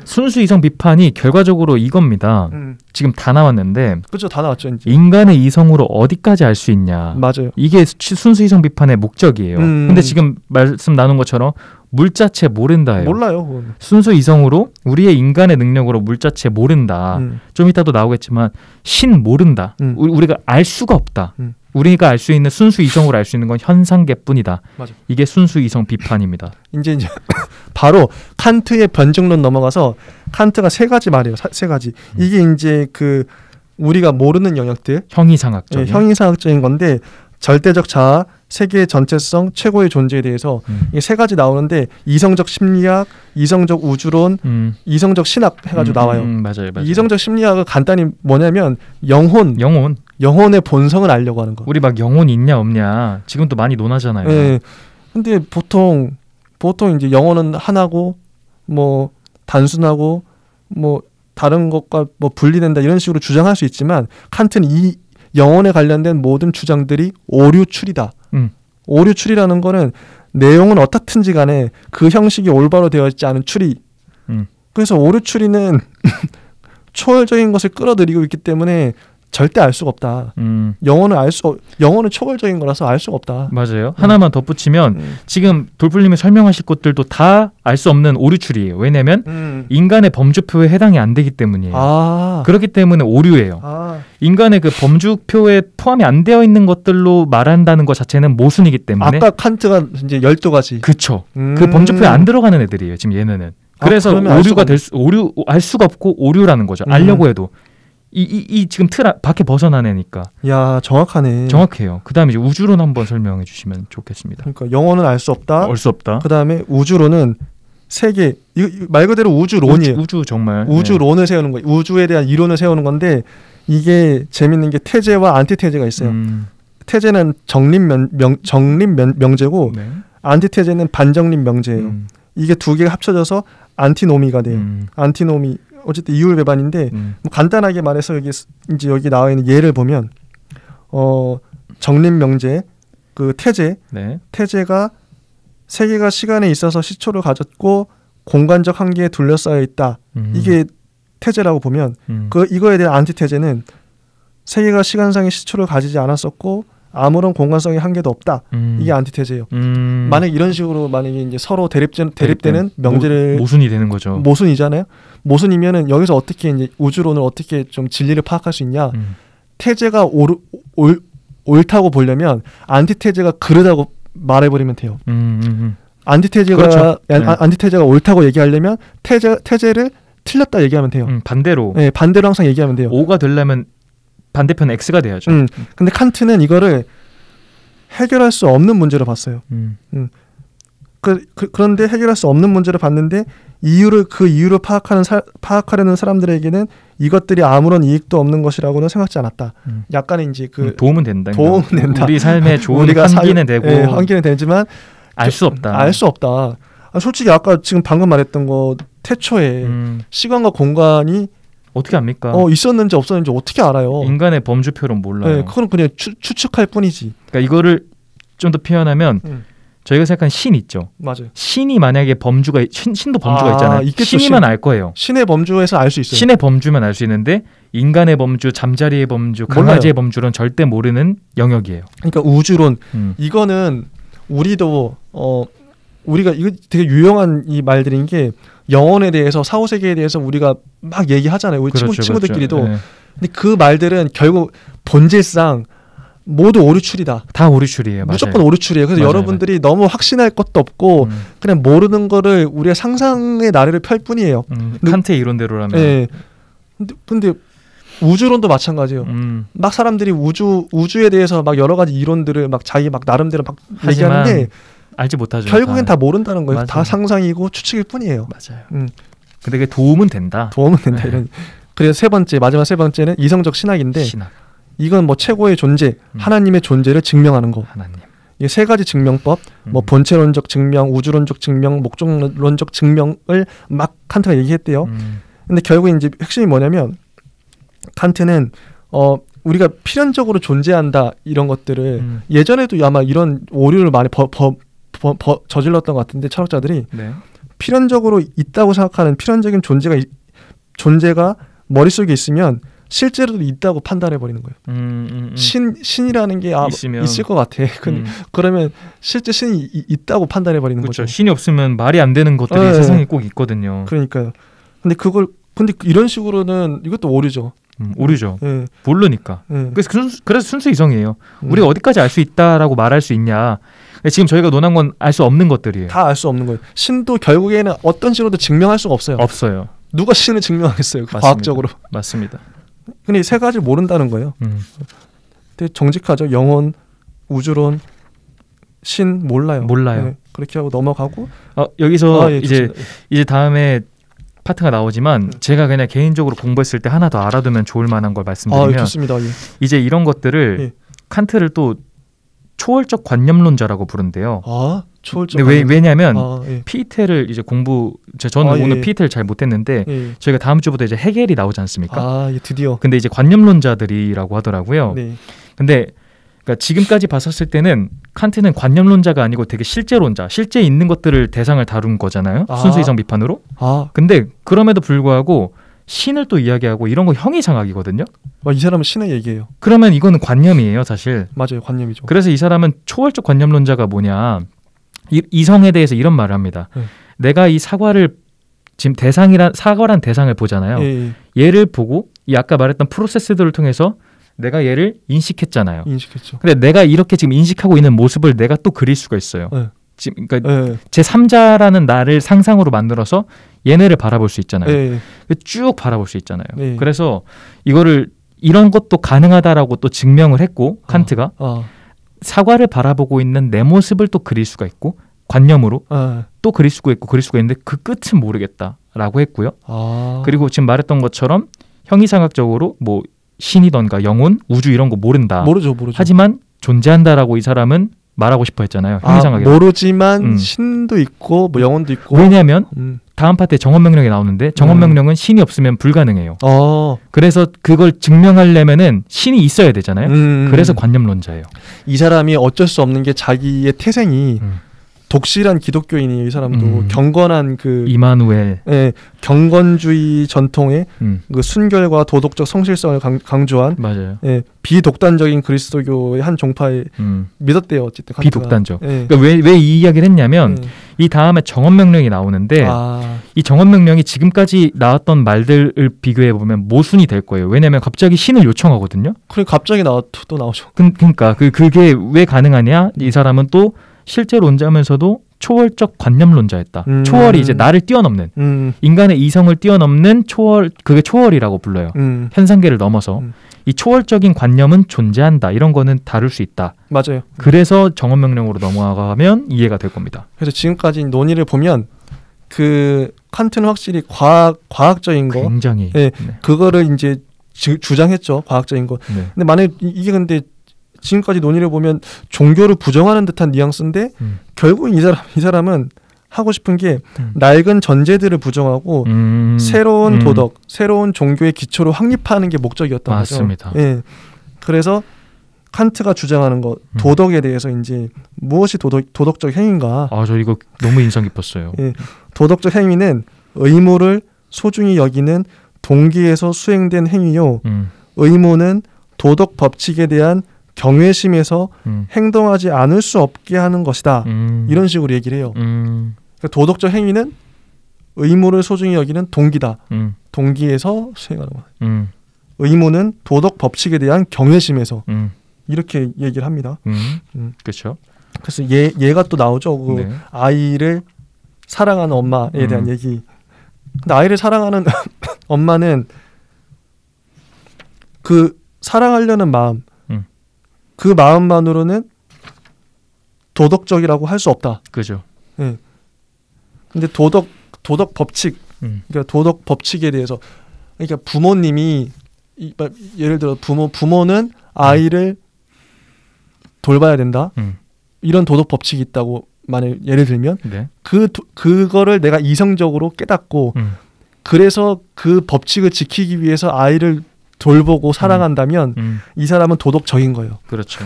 순수 이성 비판이 결과적으로 이겁니다. 지금 다 나왔는데 그렇죠. 다 나왔죠. 이제. 인간의 이성으로 어디까지 알 수 있냐. 맞아요. 이게 순수 이성 비판의 목적이에요. 근데 지금 말씀 나눈 것처럼 물 자체 모른다예요. 몰라요. 그건. 순수 이성으로 우리의 인간의 능력으로 물 자체 모른다. 좀 이따도 나오겠지만 신 모른다. 우리가 알 수가 없다. 우리가 알 수 있는 순수 이성으로 알 수 있는 건 현상계뿐이다. 맞아. 이게 순수 이성 비판입니다. 이제 바로 칸트의 변증론 넘어가서 칸트가 세 가지 말이에요. 세 가지. 이게 이제 그 우리가 모르는 영역들, 형이상학적인 형이상학적인 건데 절대적 자아, 세계의 전체성, 최고의 존재에 대해서 이 세 가지 나오는데 이성적 심리학, 이성적 우주론, 이성적 신학 해가지고 나와요. 맞아요. 이성적 심리학은 간단히 뭐냐면 영혼의 본성을 알려고 하는 거. 우리 막 영혼이 있냐 없냐 지금도 많이 논하잖아요. 네. 근데 보통 이제 영혼은 하나고 뭐 단순하고 뭐 다른 것과 뭐 분리된다 이런 식으로 주장할 수 있지만 칸트는 이 영혼에 관련된 모든 주장들이 오류출이다. 오류출이라는 거는 내용은 어떻든지 간에 그 형식이 올바로 되어 있지 않은 추리. 그래서 오류추리는 초월적인 것을 끌어들이고 있기 때문에 절대 알 수가 없다. 영혼은 초월적인 거라서 알 수가 없다. 맞아요. 하나만 덧붙이면 지금 돌풀님이 설명하실 것들도 다 알 수 없는 오류출이에요. 왜냐하면 인간의 범주표에 해당이 안 되기 때문이에요. 그렇기 때문에 오류예요. 인간의 그 범주표에 포함이 안 되어 있는 것들로 말한다는 것 자체는 모순이기 때문에 아까 칸트가 이제 12가지. 그렇죠. 그 범주표에 안 들어가는 애들이에요. 지금 얘네는. 그래서 오류가 알 수가 없고 오류라는 거죠. 알려고 해도. 이 지금 틀 밖에 벗어난 애니까. 야, 정확하네. 정확해요. 그다음에 이제 우주론 한번 설명해 주시면 좋겠습니다. 그러니까 영혼은 알 수 없다. 알 수 없다. 그다음에 우주론은 세계, 이거 말 그대로 우주론이에요. 우주 정말. 우주론을 세우는 거예요. 우주에 대한 이론을 세우는 건데 이게 재밌는 게 태제와 안티태제가 있어요. 태제는 정립명제고 안티태제는 반정립 명제예요. 이게 두 개가 합쳐져서 안티노미가 돼요. 안티노미. 어쨌든 이율배반인데 뭐 간단하게 말해서 여기 나와 있는 예를 보면 정립명제 그 태제가 세계가 시간에 있어서 시초를 가졌고 공간적 한계에 둘러싸여 있다. 이게 태제라고 보면 이거에 대한 안티태제는 세계가 시간상의 시초를 가지지 않았었고 아무런 공간성의 한계도 없다. 이게 안티테제예요. 만약 이런 식으로 만약에 이제 서로 대립되는 명제를 모순이 되는 거죠. 모순이잖아요. 모순이면은 여기서 어떻게 이제 우주론을 어떻게 좀 진리를 파악할 수 있냐? 태제가 옳다고 보려면 안티테제가 그르다고 말해버리면 돼요. 안티테제가 그렇죠. 안티테제가 옳다고 얘기하려면 태제를 틀렸다 얘기하면 돼요. 반대로. 네, 반대로 항상 얘기하면 돼요. O가 되려면 반대편 X가 돼야죠. 근데 칸트는 이거를 해결할 수 없는 문제로 봤어요. 그런데 해결할 수 없는 문제로 봤는데 그 이유를 파악하려는 사람들에게는 이것들이 아무런 이익도 없는 것이라고는 생각지 않았다. 약간의 이제 그 도움은 된다. 도움은 된다. 우리 삶에 좋은 환기는 되고 환기는 되지만 알 수 없다. 알 수 없다. 솔직히 아까 지금 방금 말했던 거 태초에 시간과 공간이 어떻게 압니까? 있었는지 없었는지 어떻게 알아요? 인간의 범주표는 몰라요. 네, 그건 그냥 추측할 뿐이지. 그러니까 이거를 좀 더 표현하면 저희가 생각하는 신 있죠. 맞아요. 신이 만약에 신도 범주가 있잖아요. 있겠죠, 신이만 알 거예요. 신의 범주에서 알 수 있어요. 신의 범주만 알 수 있는데 인간의 범주, 잠자리의 범주, 강아지의 범주는 절대 모르는 영역이에요. 그러니까 우주론 이거는 우리도 우리가 이거 되게 유용한 이 말들인 게 영혼에 대해서 사후세계에 대해서 우리가 막 얘기하잖아요. 우리 그렇죠, 친구들끼리도. 그렇죠. 네. 근데 그 말들은 결국 본질상 모두 오류출이다. 다 오류출이에요. 무조건 맞아요. 오류출이에요. 그래서 맞아요, 여러분들이 너무 확신할 것도 없고 그냥 모르는 거를 우리의 상상의 나래를 펼 뿐이에요. 칸트의 이론대로라면. 네. 근데 우주론도 마찬가지예요. 막 사람들이 우주에 대해서 막 여러 가지 이론들을 막 자기 막 나름대로 막 얘기하는데 알지 못하죠. 결국엔 다 모른다는 거예요. 맞아요. 다 상상이고 추측일 뿐이에요. 맞아요. 근데 그게 도움은 된다. 도움은 된다. 네. 이런. 그래서 마지막 세 번째는 이성적 신학인데 신학. 이건 뭐 최고의 존재, 하나님의 존재를 증명하는 거. 하나님. 이게 세 가지 증명법, 뭐 본체론적 증명, 우주론적 증명, 목적론적 증명을 막 칸트가 얘기했대요. 근데 결국 이제 핵심이 뭐냐면 칸트는 우리가 필연적으로 존재한다 이런 것들을 예전에도 아마 이런 오류를 많이 저질렀던 것 같은데 철학자들이 네. 필연적으로 있다고 생각하는 필연적인 존재가 머릿속에 있으면 실제로도 있다고 판단해 버리는 거예요. 신이라는 게 있을 것 같아. 그러면 실제 신이 있다고 판단해 버리는 그렇죠. 거죠. 신이 없으면 말이 안 되는 것들이 네. 세상에 꼭 있거든요. 그러니까요. 근데 이런 식으로는 이것도 오류죠. 오류죠. 네. 모르니까. 네. 그래서 순수 이성이에요. 우리가 어디까지 알 수 있다라고 말할 수 있냐. 지금 저희가 논한 건 알 수 없는 것들이에요. 다 알 수 없는 거예요. 신도 결국에는 어떤 식으로도 증명할 수가 없어요. 없어요. 누가 신을 증명하겠어요? 과학적으로. 맞습니다. 근데 이 세 가지를 모른다는 거예요. 되게 정직하죠. 영혼, 우주론, 신 몰라요. 몰라요. 그렇게 하고 넘어가고. 여기서 이제 다음에 파트가 나오지만 제가 그냥 개인적으로 공부했을 때 하나 더 알아두면 좋을 만한 걸 말씀드리면 좋습니다. 예. 이제 이런 것들을 칸트를 또 초월적 관념론자라고 부른대요. 초월적. 왜냐하면 피이텔을 이제 저는 오늘 피이텔을 잘 못했는데 저희가 다음 주부터 이제 헤겔이 나오지 않습니까? 드디어. 근데 이제 관념론자들이라고 하더라고요. 네. 근데 그러니까 지금까지 봤었을 때는 칸트는 관념론자가 아니고 되게 실제론자, 실제 있는 것들을 대상을 다룬 거잖아요. 순수 이성 비판으로. 근데 그럼에도 불구하고 신을 또 이야기하고 이런 거 형이상학이거든요. 이 사람은 신의 얘기예요. 그러면 이거는 관념이에요, 사실. 맞아요, 관념이죠. 그래서 이 사람은 초월적 관념론자가 뭐냐, 이성에 대해서 이런 말을 합니다. 내가 이 사과를 지금 사과란 대상을 보잖아요. 얘를 보고 이 아까 말했던 프로세스들을 통해서 내가 얘를 인식했잖아요. 인식했죠. 근데 내가 이렇게 지금 인식하고 있는 모습을 내가 또 그릴 수가 있어요. 그러니까 제 3자라는 나를 상상으로 만들어서 얘네를 바라볼 수 있잖아요. 쭉 바라볼 수 있잖아요. 그래서 이런 것도 가능하다라고 또 증명을 했고 칸트가 사과를 바라보고 있는 내 모습을 또 그릴 수가 있고 관념으로 또 그릴 수가 있는데 그 끝은 모르겠다라고 했고요. 그리고 지금 말했던 것처럼 형이상학적으로 뭐 신이던가 영혼, 우주 이런 거 모른다. 모르죠. 하지만 존재한다라고 이 사람은 말하고 싶어 했잖아요. 형이상학이. 모르지만 신도 있고 뭐 영혼도 있고. 왜냐하면 다음 파트에 정언명령이 나오는데 정언명령은 신이 없으면 불가능해요. 그래서 그걸 증명하려면은 신이 있어야 되잖아요. 그래서 관념론자예요. 이 사람이 어쩔 수 없는 게 자기의 태생이 독실한 기독교인이에요. 이 사람도 경건한 이마누엘. 경건주의 전통의 그 순결과 도덕적 성실성을 강조한 맞아요. 비독단적인 그리스도교의 한 종파에 믿었대요. 어쨌든 비독단적. 그러니까 왜 이 이야기를 했냐면 이 다음에 정언명령이 나오는데 이 정언명령이 지금까지 나왔던 말들을 비교해 보면 모순이 될 거예요. 왜냐하면 갑자기 신을 요청하거든요. 그래 갑자기 또 나오죠. 그러니까 그게 왜 가능하냐? 이 사람은 또 실제론자면서도 초월적 관념론자였다. 초월이 이제 나를 뛰어넘는 인간의 이성을 뛰어넘는 초월, 그게 초월이라고 불러요. 현상계를 넘어서 이 초월적인 관념은 존재한다. 이런 거는 다룰 수 있다. 맞아요. 그래서 정언명령으로 넘어가면 이해가 될 겁니다. 그래서 지금까지 논의를 보면 칸트는 확실히 과학적인 거, 굉장히 네, 그거를 이제 주장했죠. 과학적인 거. 네. 근데 만약 이게 근데 지금까지 논의를 보면 종교를 부정하는 듯한 뉘앙스인데 결국 이 사람은 하고 싶은 게 낡은 전제들을 부정하고 새로운 도덕, 새로운 종교의 기초로 확립하는 게 목적이었던 맞습니다. 거죠. 예. 그래서 칸트가 주장하는 거 도덕에 대해서 이제 무엇이 도덕적 행위인가? 저 이거 너무 인상 깊었어요. 예. 도덕적 행위는 의무를 소중히 여기는 동기에서 수행된 행위요. 의무는 도덕 법칙에 대한 경외심에서 행동하지 않을 수 없게 하는 것이다. 이런 식으로 얘기를 해요. 그러니까 도덕적 행위는 의무를 소중히 여기는 동기다. 동기에서 수행하는 것. 의무는 도덕 법칙에 대한 경외심에서 이렇게 얘기를 합니다. 그렇죠. 그래서 얘가 또 나오죠. 그 네. 아이를 사랑하는 엄마에 대한 얘기. 근데 아이를 사랑하는 엄마는 그 사랑하려는 마음, 그 마음만으로는 도덕적이라고 할 수 없다. 그죠. 네. 근데 도덕 법칙, 그러니까 도덕 법칙에 대해서, 그러니까 부모님이 예를 들어 부모는 아이를 돌봐야 된다. 이런 도덕 법칙이 있다고 만약 예를 들면 네. 그거를 내가 이성적으로 깨닫고 그래서 그 법칙을 지키기 위해서 아이를 돌보고 사랑한다면 이 사람은 도덕적인 거예요. 그렇죠.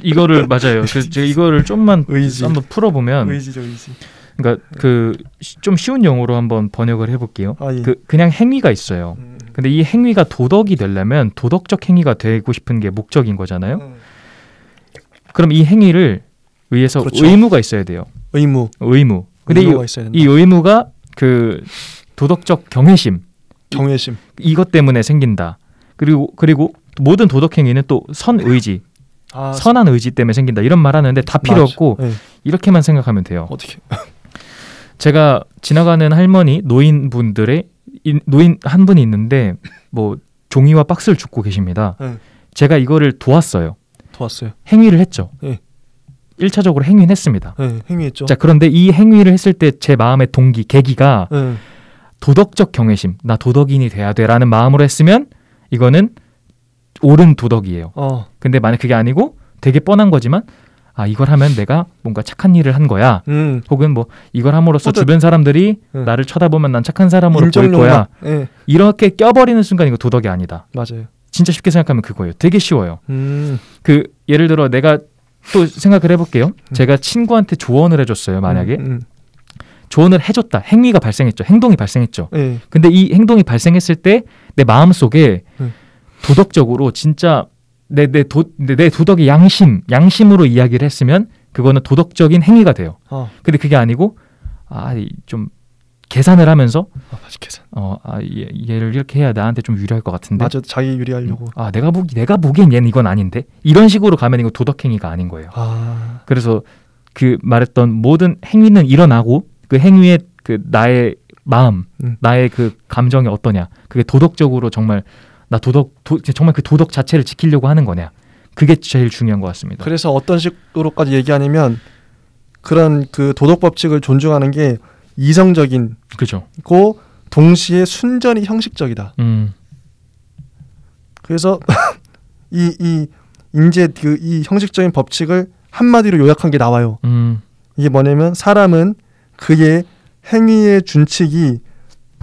이거를 맞아요. 제가 이거를 좀만 한번 풀어보면 의지죠, 의지. 그러니까 그 좀 쉬운 용어로 한번 번역을 해볼게요. 예. 그냥 행위가 있어요. 근데 이 행위가 도덕이 되려면 도덕적 행위가 되고 싶은 게 목적인 거잖아요. 그럼 이 행위를 위해서 그렇죠. 의무가 있어야 돼요. 의무. 근데 이 의무가 그 도덕적 경외심. 이것 때문에 생긴다. 그리고 모든 도덕 행위는 또 선의지, 선한 의지 때문에 생긴다. 이런 말 하는데 다 필요 없고 네. 이렇게만 생각하면 돼요. 어떻게? 제가 지나가는 할머니 노인 한 분이 있는데 뭐 종이와 박스를 줍고 계십니다. 네. 제가 이거를 도왔어요. 행위를 했죠. 네. 1차적으로 행위는 했습니다. 네, 행위했죠. 자, 그런데 이 행위를 했을 때 제 마음의 계기가 도덕적 경외심, 나 도덕인이 돼야 돼라는 마음으로 했으면 이거는 옳은 도덕이에요. 근데 만약 그게 아니고 되게 뻔한 거지만 이걸 하면 내가 뭔가 착한 일을 한 거야. 혹은 뭐 이걸 함으로써 주변 사람들이 나를 쳐다보면 난 착한 사람으로 보일 거야. 이렇게 껴버리는 순간 이거 도덕이 아니다. 맞아요. 진짜 쉽게 생각하면 그거예요. 되게 쉬워요. 그 예를 들어 내가 또 생각을 해볼게요. 제가 친구한테 조언을 해줬어요. 만약에 조언을 해줬다. 행위가 발생했죠. 행동이 발생했죠. 근데 이 행동이 발생했을 때 내 마음속에 도덕적으로 진짜 내 도덕의 양심으로 이야기를 했으면 그거는 도덕적인 행위가 돼요. 근데 그게 아니고 좀 계산을 하면서 얘를 이렇게 해야 나한테 좀 유리할 것 같은데. 맞아, 자기 유리하려고. 내가 보기엔 얘는 이건 아닌데. 이런 식으로 가면 이거 도덕 행위가 아닌 거예요. 그래서 그 말했던 모든 행위는 일어나고 그 행위의 그 나의 마음, 나의 그 감정이 어떠냐. 그게 도덕적으로 정말 정말 그 도덕 자체를 지키려고 하는 거냐. 그게 제일 중요한 것 같습니다. 그래서 어떤 식으로까지 얘기하냐면 그런 그 도덕 법칙을 존중하는 게 이성적인 그죠. 고 동시에 순전히 형식적이다. 그래서 이 형식적인 법칙을 한마디로 요약한 게 나와요. 이게 뭐냐면 사람은 그의 행위의 준칙이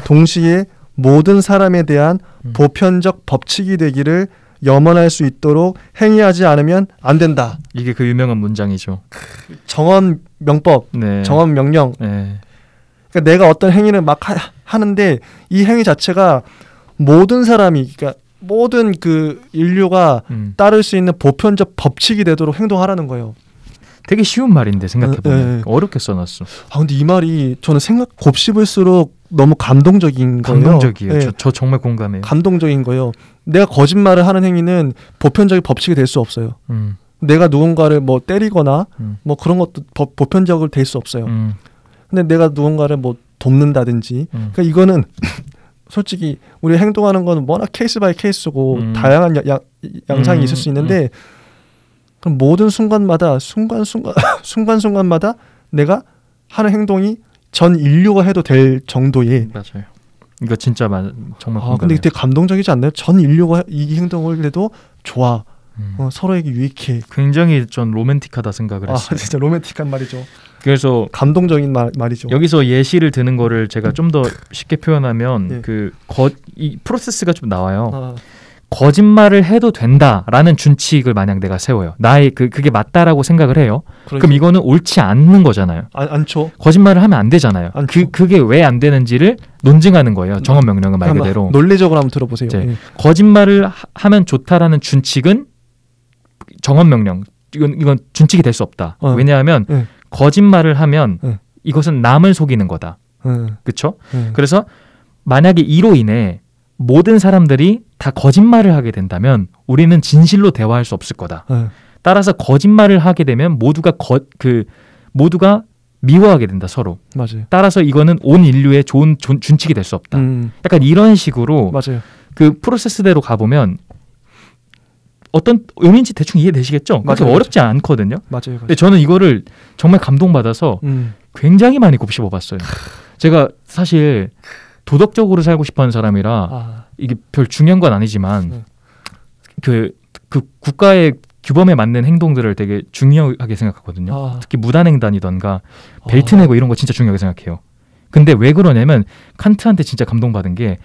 동시에 모든 사람에 대한 보편적 법칙이 되기를 염원할 수 있도록 행위하지 않으면 안 된다. 이게 그 유명한 문장이죠. 정언 명법, 네. 정언 명령. 네. 그러니까 내가 어떤 행위를 막 하는데 이 행위 자체가 모든 사람이, 그러니까 모든 그 인류가 따를 수 있는 보편적 법칙이 되도록 행동하라는 거예요. 되게 쉬운 말인데 생각해보면 어렵게 써놨어. 근데 이 말이 저는 곱씹을수록 너무 감동적인 거예요. 감동적이에요. 네. 저 정말 공감해요. 감동적인 거예요. 내가 거짓말을 하는 행위는 보편적인 법칙이 될 수 없어요. 내가 누군가를 뭐 때리거나 뭐 그런 것도 보편적으로 될 수 없어요. 근데 내가 누군가를 뭐 돕는다든지, 그러니까 이거는 솔직히 우리 행동하는 거는 워낙 케이스 바이 케이스고 다양한 양상이 있을 수 있는데 그럼 모든 순간마다 내가 하는 행동이 전 인류가 해도 될 정도의 맞아요. 이거 진짜 정말 공감해요. 근데 되게 감동적이지 않나요? 전 인류가 이 행동을 해도 좋아. 서로에게 유익해. 굉장히 전 로맨틱하다 생각을 했어요. 진짜 로맨틱한 말이죠. 그래서 감동적인 말이죠. 여기서 예시를 드는 거를 제가 좀 더 쉽게 표현하면 이 프로세스가 좀 나와요. 거짓말을 해도 된다라는 준칙을 만약 내가 세워요. 나의 그게 맞다라고 생각을 해요. 그럼 이거는 옳지 않는 거잖아요. 않죠. 거짓말을 하면 안 되잖아요. 그게 왜 안 되는지를 논증하는 거예요. 정언 명령은 말 그대로. 논리적으로 한번 들어보세요. 거짓말을 하면 좋다라는 준칙은 정언 명령. 이건 준칙이 될 수 없다. 왜냐하면 거짓말을 하면 이것은 남을 속이는 거다. 그렇죠? 그래서 만약에 이로 인해 모든 사람들이 다 거짓말을 하게 된다면 우리는 진실로 대화할 수 없을 거다. 따라서 거짓말을 하게 되면 모두가 미워하게 된다, 서로. 맞아요. 따라서 이거는 온 인류의 좋은 준칙이 될 수 없다. 약간 이런 식으로 맞아요. 그 프로세스대로 가보면 어떤 의미인지 대충 이해되시겠죠? 그렇게 어렵지 않거든요. 맞아요. 근데 저는 이거를 정말 감동받아서 굉장히 많이 곱씹어봤어요. 제가 사실 도덕적으로 살고 싶어하는 사람이라 이게 별 중요한 건 아니지만 그 국가의 규범에 맞는 행동들을 되게 중요하게 생각하거든요. 특히 무단횡단이던가 벨트 내고 이런 거 진짜 중요하게 생각해요. 근데 왜 그러냐면 칸트한테 진짜 감동받은 게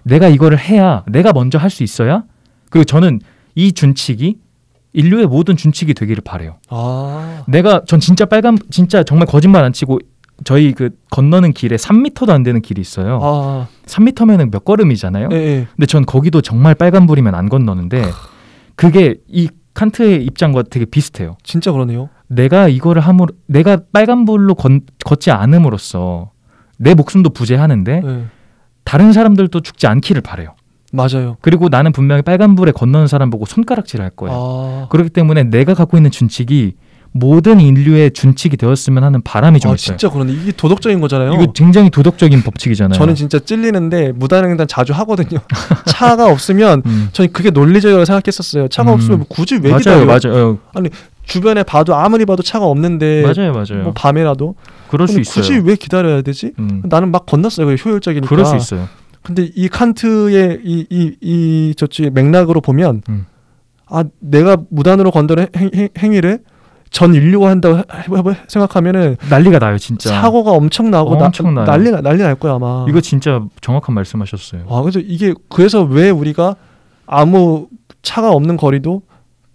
내가 이거를 해야 내가 먼저 할 수 있어야 그리고 저는 이 준칙이 인류의 모든 준칙이 되기를 바래요. 전 진짜 정말 거짓말 안 치고 저희 건너는 길에 3m도 안 되는 길이 있어요. 3m면은 몇 걸음이잖아요. 근데 전 거기도 정말 빨간불이면 안 건너는데 그게 이 칸트의 입장과 되게 비슷해요. 진짜 그러네요. 내가 빨간불로 걷지 않음으로써 내 목숨도 부재하는데 다른 사람들도 죽지 않기를 바래요. 맞아요. 그리고 나는 분명히 빨간불에 건너는 사람 보고 손가락질을 할 거예요. 그렇기 때문에 내가 갖고 있는 준칙이 모든 인류의 준칙이 되었으면 하는 바람이 좀 있어요. 진짜 그러네. 이게 도덕적인 거잖아요. 이거 굉장히 도덕적인 법칙이잖아요. 저는 진짜 찔리는데 무단횡단 자주 하거든요. 차가 없으면 저는 그게 논리적이라고 생각했었어요. 차가 없으면 굳이 왜 기다려요? 맞아요. 아니 주변에 아무리 봐도 차가 없는데 맞아요. 뭐 밤에라도 그럴 수 있어요. 굳이 왜 기다려야 되지? 나는 막 건넜어요. 그게 효율적이니까. 그럴 수 있어요. 근데 이 칸트의 이 맥락으로 보면 내가 무단으로 건드는 행위를 전 인류가 한다고 생각하면은 난리가 나요, 진짜. 사고가 엄청 나고 난리 날 거야 아마. 이거 진짜 정확한 말씀하셨어요. 그래서 왜 우리가 아무 차가 없는 거리도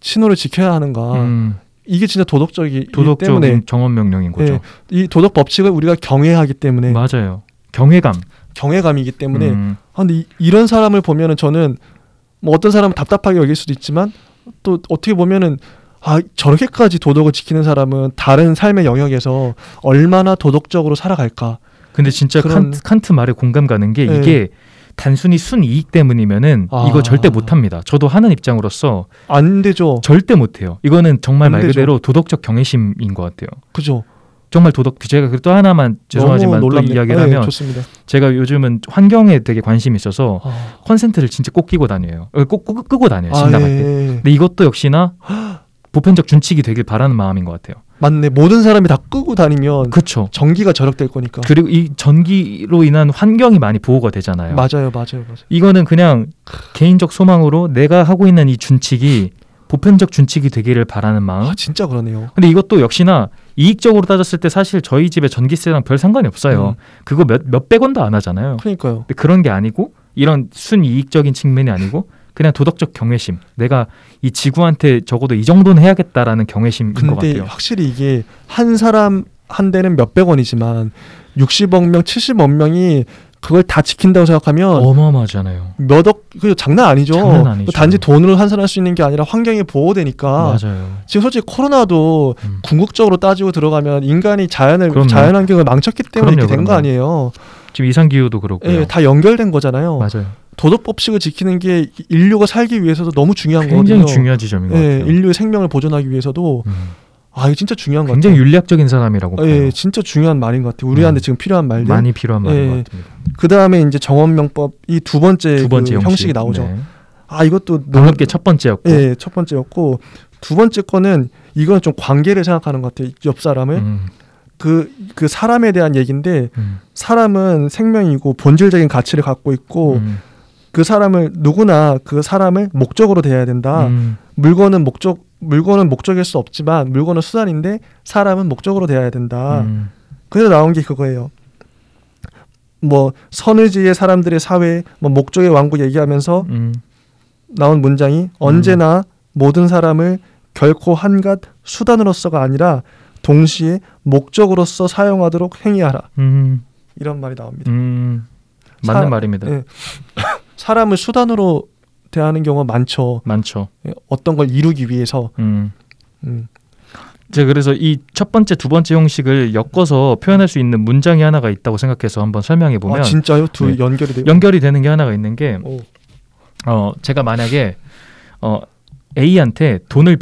신호를 지켜야 하는가? 이게 진짜 도덕적인 때문에 정언 명령인 거죠. 이 도덕 법칙을 우리가 경외하기 때문에. 맞아요. 경외감이기 때문에. 근데 이런 사람을 보면은 저는 뭐 어떤 사람은 답답하게 여길 수도 있지만 또 어떻게 보면은 저렇게까지 도덕을 지키는 사람은 다른 삶의 영역에서 얼마나 도덕적으로 살아갈까. 근데 진짜 칸트 말에 공감 가는 게 이게 단순히 순이익 때문이면은 이거 절대 못합니다. 저도 하는 입장으로서 안 되죠. 절대 못해요. 이거는 정말 말 그대로 도덕적 경외심인 것 같아요. 그죠. 정말 제가 또 하나만 죄송하지만 또 이야기를 하면 좋습니다. 제가 요즘은 환경에 되게 관심이 있어서 컨센트를 진짜 꼭 끼고 다녀요. 꼭 끄고 다녀요. 진담할 때. 근데 이것도 역시나 보편적 준칙이 되길 바라는 마음인 것 같아요. 맞네. 모든 사람이 다 끄고 다니면 그쵸. 전기가 절약될 거니까. 그리고 이 전기로 인한 환경이 많이 보호가 되잖아요. 맞아요. 이거는 그냥 개인적 소망으로 내가 하고 있는 이 준칙이 보편적 준칙이 되기를 바라는 마음. 진짜 그러네요. 근데 이것도 역시나 이익적으로 따졌을 때 사실 저희 집에 전기세랑 별 상관이 없어요. 그거 몇백 원도 안 하잖아요. 그러니까요. 근데 그런 게 아니고 이런 순이익적인 측면이 아니고 그냥 도덕적 경외심. 내가 이 지구한테 적어도 이 정도는 해야겠다라는 경외심인 것 같아요. 근데 확실히 이게 한 사람 한 대는 몇백 원이지만 60억 명, 70억 명이 그걸 다 지킨다고 생각하면 어마어마하잖아요. 그 장난 아니죠. 단지 돈으로 환산할 수 있는 게 아니라 환경이 보호되니까. 맞아요. 지금 솔직히 코로나도 궁극적으로 따지고 들어가면 인간이 자연환경을 망쳤기 때문에 이렇게 된 거 아니에요. 지금 이상기후도 그렇고요. 다 연결된 거잖아요. 맞아요. 도덕 법칙을 지키는 게 인류가 살기 위해서도 너무 중요한 거거든요. 굉장히 중요한 지점인 것 같아요. 인류의 생명을 보존하기 위해서도 이거 진짜 중요한 것 같아요. 굉장히 윤리학적인 사람이라고 봐요. 진짜 중요한 말인 것 같아요. 우리한테 지금 필요한 말들. 많이 필요한 말인 것 같습니다. 그 다음에 이제 정언명법 이 두 번째 형식이 나오죠. 네. 이것도 놀랍게 첫 번째였고. 네, 첫 번째였고 두 번째 거는 이건 좀 관계를 생각하는 것 같아요. 옆 사람을. 그 사람에 대한 얘기인데 사람은 생명이고 본질적인 가치를 갖고 있고 그 사람을 누구나 그 사람을 목적으로 대해야 된다. 물건은 목적일 수 없지만 물건은 수단인데 사람은 목적으로 대해야 된다. 그래서 나온 게 그거예요. 뭐 선의지의 사람들의 사회, 뭐 목적의 왕국 얘기하면서 나온 문장이 언제나 모든 사람을 결코 한갓 수단으로서가 아니라 동시에 목적으로서 사용하도록 행위하라. 이런 말이 나옵니다. 맞는 말입니다. 예. 사람을 수단으로 대하는 경우가 많죠. 예, 어떤 걸 이루기 위해서. 제가 그래서 이 첫 번째, 두 번째 형식을 엮어서 표현할 수 있는 문장이 하나가 있다고 생각해서 한번 설명해 보면. 아, 진짜요? 네. 연결이 되는 게 하나가 있는 게 제가 만약에 A한테 돈을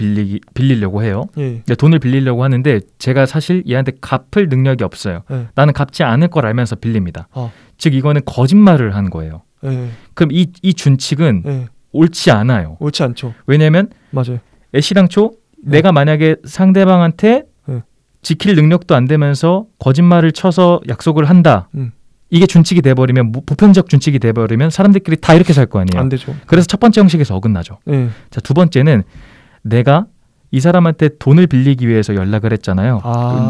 빌리려고 해요. 예. 돈을 빌리려고 하는데 제가 사실 얘한테 갚을 능력이 없어요. 예. 나는 갚지 않을 걸 알면서 빌립니다. 즉 이거는 거짓말을 한 거예요. 예. 그럼 이 준칙은 예. 옳지 않아요. 옳지 않죠. 왜냐하면 맞아요. 애시당초 내가 만약에 상대방한테 지킬 능력도 안 되면서 거짓말을 쳐서 약속을 한다. 이게 준칙이 돼버리면 보편적 준칙이 돼버리면 사람들끼리 다 이렇게 살 거 아니에요. 안 되죠. 그래서 첫 번째 형식에서 어긋나죠. 자, 두 번째는 내가 이 사람한테 돈을 빌리기 위해서 연락을 했잖아요.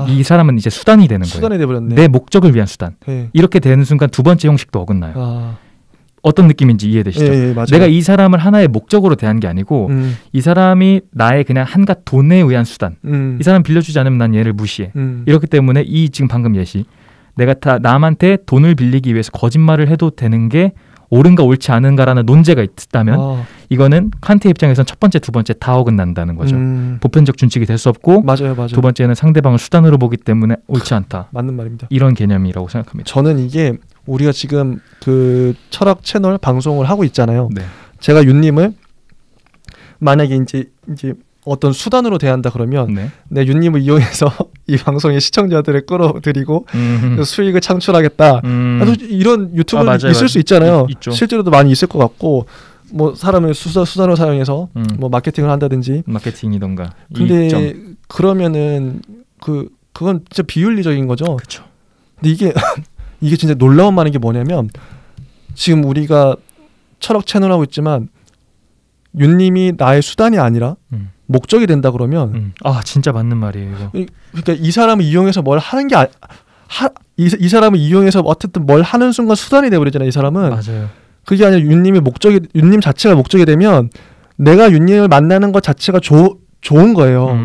이 사람은 이제 수단이 되는 거예요. 수단이 돼버렸네. 내 목적을 위한 수단. 예. 이렇게 되는 순간 두 번째 형식도 어긋나요. 어떤 느낌인지 이해되시죠? 예, 맞아요. 내가 이 사람을 하나의 목적으로 대한 게 아니고 이 사람이 나의 그냥 한갓 돈에 의한 수단. 이 사람 빌려주지 않으면 난 얘를 무시해. 이렇기 때문에 이 지금 방금 예시 내가 남한테 돈을 빌리기 위해서 거짓말을 해도 되는 게 옳은가 옳지 않은가라는 논제가 있다면 이거는 칸트의 입장에서는 첫 번째, 두 번째 다 어긋난다는 거죠. 보편적 준칙이 될 수 없고 맞아요. 두 번째는 상대방을 수단으로 보기 때문에 옳지 않다. 맞는 말입니다. 이런 개념이라고 생각합니다. 저는 이게 우리가 지금 그 철학 채널 방송을 하고 있잖아요. 네. 제가 윤님을 만약에 이제 어떤 수단으로 대한다 그러면 내 윤님을 이용해서 이 방송의 시청자들을 끌어들이고 수익을 창출하겠다. 이런 유튜브는 있을 수 있잖아요. 있죠. 실제로도 많이 있을 것 같고 뭐 사람을 수단으로 사용해서 뭐 마케팅을 한다든지. 마케팅이던가. 근데 이익점. 그러면은 그건 진짜 비윤리적인 거죠. 그렇죠. 근데 이게 진짜 놀라운 말인 게 뭐냐면 지금 우리가 철학 채널 하고 있지만 윤님이 나의 수단이 아니라 목적이 된다 그러면 진짜 맞는 말이에요. 이거. 그러니까 이 사람을 이용해서 뭘 하는 게 이 사람을 이용해서 어쨌든 뭘 하는 순간 수단이 돼버리잖아요. 이 사람은. 맞아요. 그게 아니라 윤님 자체가 목적이 되면 내가 윤님을 만나는 것 자체가 좋은 거예요.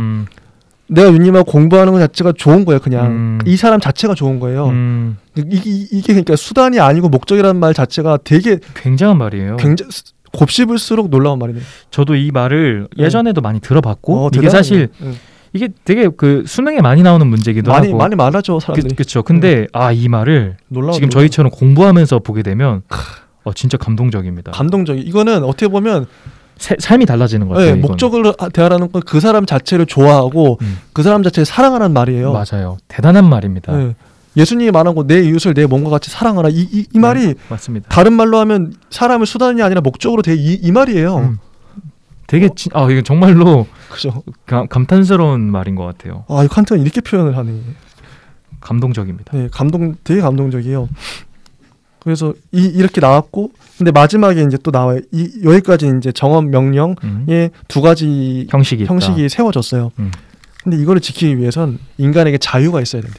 내가 윤님하고 공부하는 것 자체가 좋은 거예요. 그냥 이 사람 자체가 좋은 거예요. 이게 그러니까 수단이 아니고 목적이라는 말 자체가 되게 굉장한 말이에요. 곱씹을수록 놀라운 말이네요. 저도 이 말을 예전에도 많이 들어봤고 이게 사실 이게 되게 그 수능에 많이 나오는 문제기도 하고 많이 말하죠 사람들이. 그렇죠. 근데 이 말을 지금 저희처럼 공부하면서 보게 되면 진짜 감동적입니다. 이거는 어떻게 보면 삶이 달라지는 것 같아요. 네, 목적을 대하라는 건 그 사람 자체를 좋아하고 그 사람 자체를 사랑하는 말이에요. 맞아요. 대단한 말입니다. 네. 예수님이 말한 거 내 이웃을 내 몸과 같이 사랑하라. 이 말이 맞습니다. 다른 말로 하면 사람을 수단이 아니라 목적으로 이 말이에요. 되게 이거 정말로 그죠. 감탄스러운 말인 것 같아요. 이 칸트는 이렇게 표현을 하네. 감동적입니다. 네, 되게 감동적이에요. 그래서 이렇게 나왔고, 근데 마지막에 이제 또 나와요. 여기까지 이제 정업 명령의 두 가지 형식이 세워졌어요. 근데 이거를 지키기 위해선 인간에게 자유가 있어야 된대.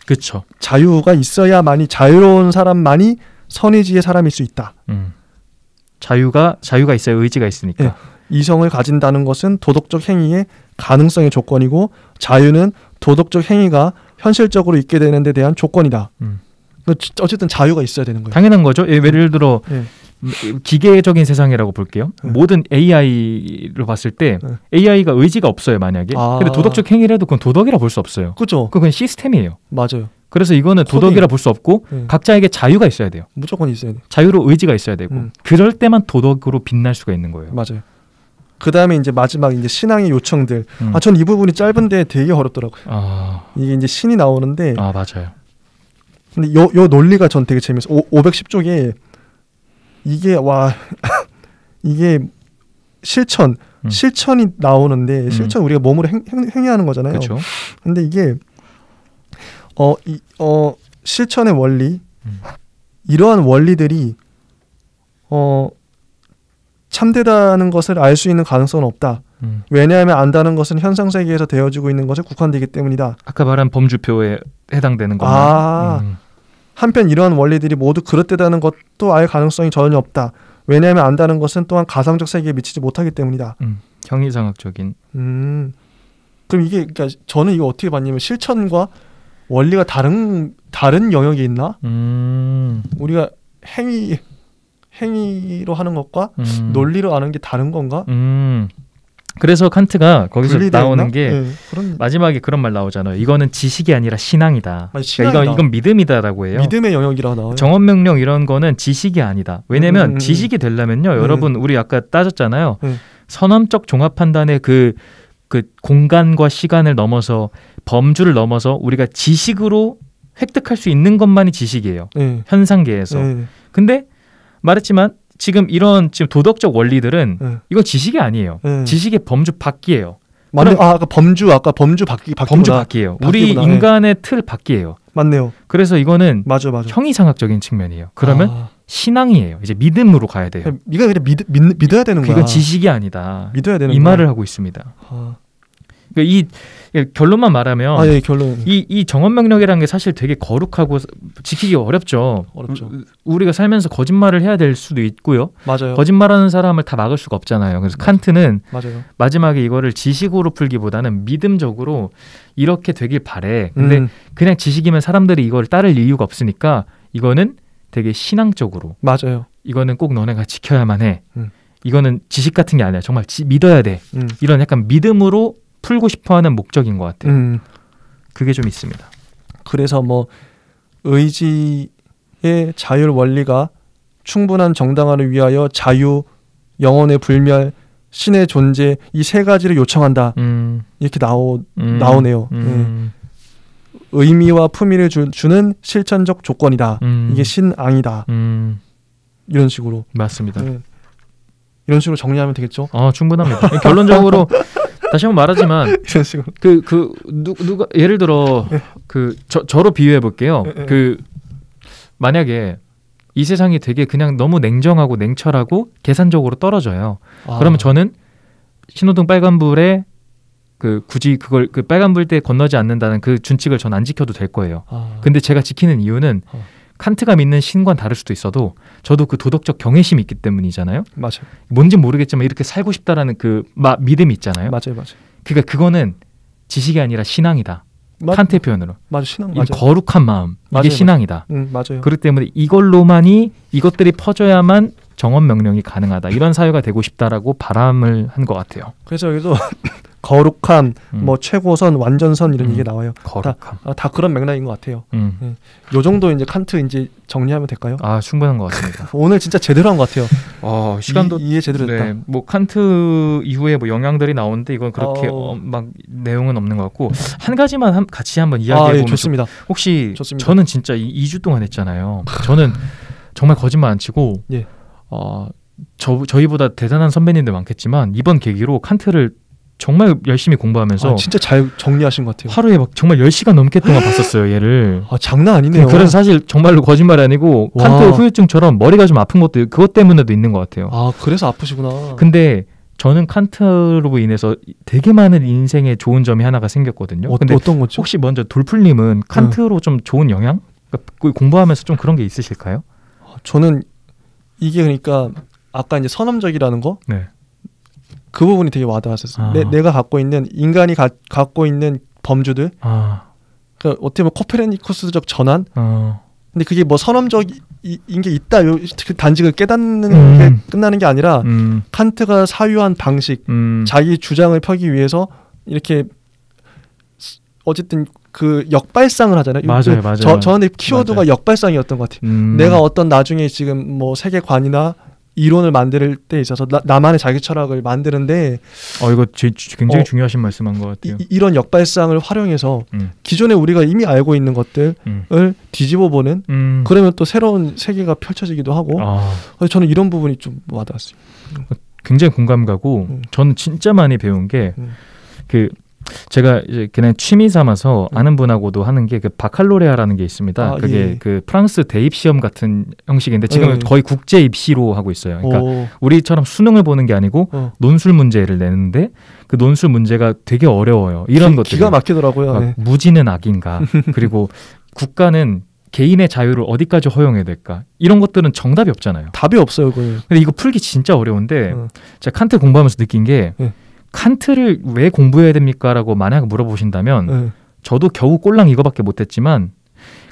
그렇죠. 자유가 있어야만이 자유로운 사람만이 선의지의 사람일 수 있다. 자유가 있어야 의지가 있으니까. 네. 이성을 가진다는 것은 도덕적 행위의 가능성의 조건이고 자유는 도덕적 행위가 현실적으로 있게 되는 데 대한 조건이다. 어쨌든 자유가 있어야 되는 거예요. 당연한 거죠. 예를 들어 기계적인 세상이라고 볼게요. 모든 AI를 봤을 때 AI가 의지가 없어요. 만약에. 근데 도덕적 행위를 해도 그건 도덕이라 볼 수 없어요. 그렇죠. 그건 시스템이에요. 맞아요. 그래서 이거는 도덕이라 볼 수 없고 각자에게 자유가 있어야 돼요. 무조건 있어야 돼요. 자유로 의지가 있어야 되고 그럴 때만 도덕으로 빛날 수가 있는 거예요. 맞아요. 그 다음에 이제 마지막 이제 신앙의 요청들. 전 이 부분이 짧은데 되게 어렵더라고요. 이게 이제 신이 나오는데. 맞아요. 근데 요 논리가 전 되게 재밌어요. 510쪽에 이게 이게 실천이 나오는데 실천 우리가 몸으로 행위하는 거잖아요. 그렇죠. 근데 이게 실천의 원리, 이러한 원리들이 참되다는 것을 알 수 있는 가능성은 없다. 왜냐하면 안다는 것은 현상 세계에서 되어지고 있는 것에 국한되기 때문이다. 아까 말한 범주표에 해당되는 것만. 한편 이러한 원리들이 모두 그릇되다는 것도 알 가능성이 전혀 없다. 왜냐하면 안다는 것은 또한 가상적 세계에 미치지 못하기 때문이다. 형이상학적인. 그럼 이게 그러니까 저는 이거 어떻게 봤냐면 실천과 원리가 다른 영역이 있나? 우리가 행위로 하는 것과 논리로 하는 게 다른 건가? 그래서 칸트가 거기서 나오는 게 그런... 마지막에 그런 말 나오잖아요. 이거는 지식이 아니라 신앙이다. 그러니까 이건 믿음이다라고 해요. 믿음의 영역이라고 나와요. 정언명령 이런 거는 지식이 아니다. 왜냐면 지식이 되려면요. 여러분 우리 아까 따졌잖아요. 선언적 종합 판단의 그 공간과 시간을 넘어서 범주를 넘어서 우리가 지식으로 획득할 수 있는 것만이 지식이에요. 현상계에서. 근데 말했지만 지금 도덕적 원리들은 이건 지식이 아니에요. 지식의 범주 밖이에요. 아까 범주 밖이에요. 우리 인간의 틀 밖이에요. 맞네요. 그래서 이거는 맞아. 형이상학적인 측면이에요. 그러면 신앙이에요. 이제 믿음으로 가야 돼요. 이거 그냥 믿어야 되는 거야. 이건 지식이 아니다. 믿어야 되는 이 말을 하고 있습니다. 그러니까 이 결론만 말하면 결론. 이 정언명령이라는 게 사실 되게 거룩하고 지키기 어렵죠. 우리가 살면서 거짓말을 해야 될 수도 있고요. 맞아요. 거짓말하는 사람을 다 막을 수가 없잖아요. 그래서 칸트는 마지막에 이거를 지식으로 풀기보다는 믿음적으로 이렇게 되길 바래. 근데 그냥 지식이면 사람들이 이걸 따를 이유가 없으니까 이거는 되게 신앙적으로. 맞아요. 이거는 꼭 너네가 지켜야만 해. 이거는 지식 같은 게 아니야. 정말 믿어야 돼. 이런 약간 믿음으로 풀고 싶어하는 목적인 것 같아요. 그게 좀 있습니다. 그래서 뭐 의지의 자율 원리가 충분한 정당화를 위하여 자유, 영혼의 불멸, 신의 존재 이 세 가지를 요청한다. 이렇게 나오네요. 의미와 품위를 주는 실천적 조건이다. 이게 신앙이다. 이런 식으로. 맞습니다. 이런 식으로 정리하면 되겠죠? 충분합니다. 결론적으로 다시 한번 말하지만 누가 예를 들어 저로 비유해 볼게요. 만약에 이 세상이 되게 그냥 너무 냉정하고 냉철하고 계산적으로 떨어져요. 그러면 저는 신호등 빨간불에 굳이 그걸 빨간불 때 건너지 않는다는 그 준칙을 전 안 지켜도 될 거예요. 근데 제가 지키는 이유는 칸트가 믿는 신과는 다를 수도 있어도 저도 그 도덕적 경외심이 있기 때문이잖아요. 맞아요. 뭔진 모르겠지만 이렇게 살고 싶다라는 믿음이 있잖아요. 맞아요. 그러니까 그거는 지식이 아니라 신앙이다. 칸트의 표현으로. 맞아, 신앙. 맞아. 거룩한 마음. 이게 신앙이다. 맞아요. 그렇기 때문에 이것들이 퍼져야만 정언 명령이 가능하다. 이런 사회가 되고 싶다라고 바람을 한 것 같아요. 그래서 여기도 거룩함, 뭐 최고선, 완전선 이런 얘기 나와요. 거룩함. 다 그런 맥락인 것 같아요. 요 정도 이제 칸트 이제 정리하면 될까요? 충분한 것 같습니다. 오늘 진짜 제대로 한 것 같아요. 시간도 이해 제대로 됐다. 네, 뭐 칸트 이후에 뭐 영향들이 나오는데 이건 그렇게 막 내용은 없는 것 같고 한 가지만 같이 한번 이야기해 보면 좋습니다. 혹시 좋습니다. 저는 진짜 2주 동안 했잖아요. 저는 정말 거짓말 안 치고 저희보다 대단한 선배님들 많겠지만 이번 계기로 칸트를 정말 열심히 공부하면서 진짜 잘 정리하신 것 같아요. 하루에 막 정말 10시간 넘게 동안 봤었어요. 얘를. 장난 아니네요. 그래서 사실 정말로 거짓말이 아니고 칸트 후유증처럼 머리가 좀 아픈 것도 그것 때문에도 있는 것 같아요. 그래서 아프시구나. 근데 저는 칸트로 인해서 되게 많은 인생에 좋은 점이 하나가 생겼거든요. 근데 어떤 거죠? 혹시 먼저 돌풀님은 칸트로 좀 좋은 영향? 그러니까 공부하면서 좀 그런 게 있으실까요? 저는 이게 그러니까 아까 이제 선험적이라는 거? 네. 그 부분이 되게 와닿았었어요. 내가 갖고 있는 인간이 갖고 있는 범주들. 그러니까 어떻게 보면 코페르니쿠스적 전환. 근데 그게 뭐 선험적인 게 있다. 단지 깨닫는 게 끝나는 게 아니라 칸트가 사유한 방식, 자기 주장을 펴기 위해서 이렇게 어쨌든 그 역발상을 하잖아요. 맞아요. 저한테 키워드가 역발상이었던 것 같아요. 내가 어떤 나중에 지금 뭐 세계관이나 이론을 만들 때 있어서 나만의 자기 철학을 만드는데 이거 굉장히 중요하신 말씀한 것 같아요. 이런 역발상을 활용해서 기존에 우리가 이미 알고 있는 것들을 뒤집어보는 그러면 또 새로운 세계가 펼쳐지기도 하고 저는 이런 부분이 좀 와닿았어요. 굉장히 공감 가고 저는 진짜 많이 배운 게 제가 이제 그냥 취미 삼아서 아는 분하고도 하는 게 그 바칼로레아라는 게 있습니다. 그게 예. 그 프랑스 대입 시험 같은 형식인데 지금 예. 거의 국제 입시로 하고 있어요. 그러니까 우리처럼 수능을 보는 게 아니고 논술 문제를 내는데 그 논술 문제가 되게 어려워요. 이런 것들 기가 막히더라고요. 네. 무지는 악인가 그리고 국가는 개인의 자유를 어디까지 허용해야 될까? 이런 것들은 정답이 없잖아요. 답이 없어요, 그걸. 근데 이거 풀기 진짜 어려운데 제가 칸트 공부하면서 느낀 게 칸트를 왜 공부해야 됩니까? 라고 만약 물어보신다면 저도 겨우 꼴랑 이거밖에 못했지만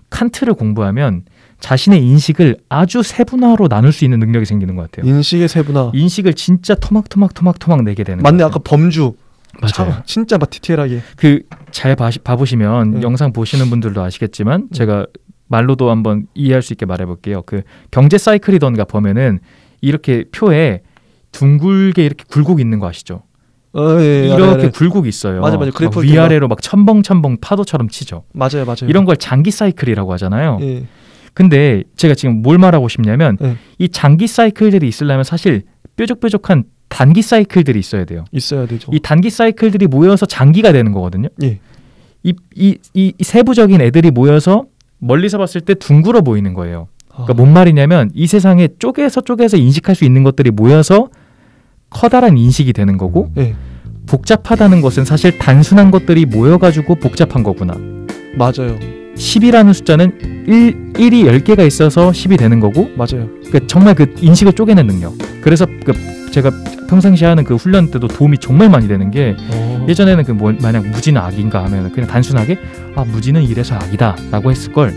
칸트를 공부하면 자신의 인식을 아주 세분화로 나눌 수 있는 능력이 생기는 것 같아요. 인식의 세분화. 인식을 진짜 토막토막 내게 되는 맞네, 것 같아요. 아까 범주. 맞아요. 진짜 막 디테일하게. 그 잘 봐보시면 영상 보시는 분들도 아시겠지만 제가 말로도 한번 이해할 수 있게 말해볼게요. 그 경제 사이클이던가 보면은 이렇게 표에 둥글게 이렇게 굴곡이 있는 거 아시죠? 예, 이렇게 굴곡이 있어요. 맞아. 그래프 위아래로 막 첨벙첨벙 파도처럼 치죠. 맞아요. 이런 걸 장기 사이클이라고 하잖아요. 예. 근데 제가 지금 뭘 말하고 싶냐면 예. 이 장기 사이클들이 있으려면 사실 뾰족뾰족한 단기 사이클들이 있어야 돼요. 있어야 되죠. 이 단기 사이클들이 모여서 장기가 되는 거거든요. 예. 이 세부적인 애들이 모여서 멀리서 봤을 때 둥글어 보이는 거예요. 그러니까 뭔 말이냐면 이 세상에 쪼개서 인식할 수 있는 것들이 모여서 커다란 인식이 되는 거고 예. 복잡하다는 것은 사실 단순한 것들이 모여가지고 복잡한 거구나. 맞아요. 10이라는 숫자는 1이 10개가 있어서 10이 되는 거고 맞아요. 그러니까 정말 그 인식을 쪼개는 능력. 그래서 제가 평상시에 하는 그 훈련 때도 도움이 정말 많이 되는 게 예전에는 그 만약 무지는 악인가 하면 그냥 단순하게 무지는 이래서 악이다 라고 했을 걸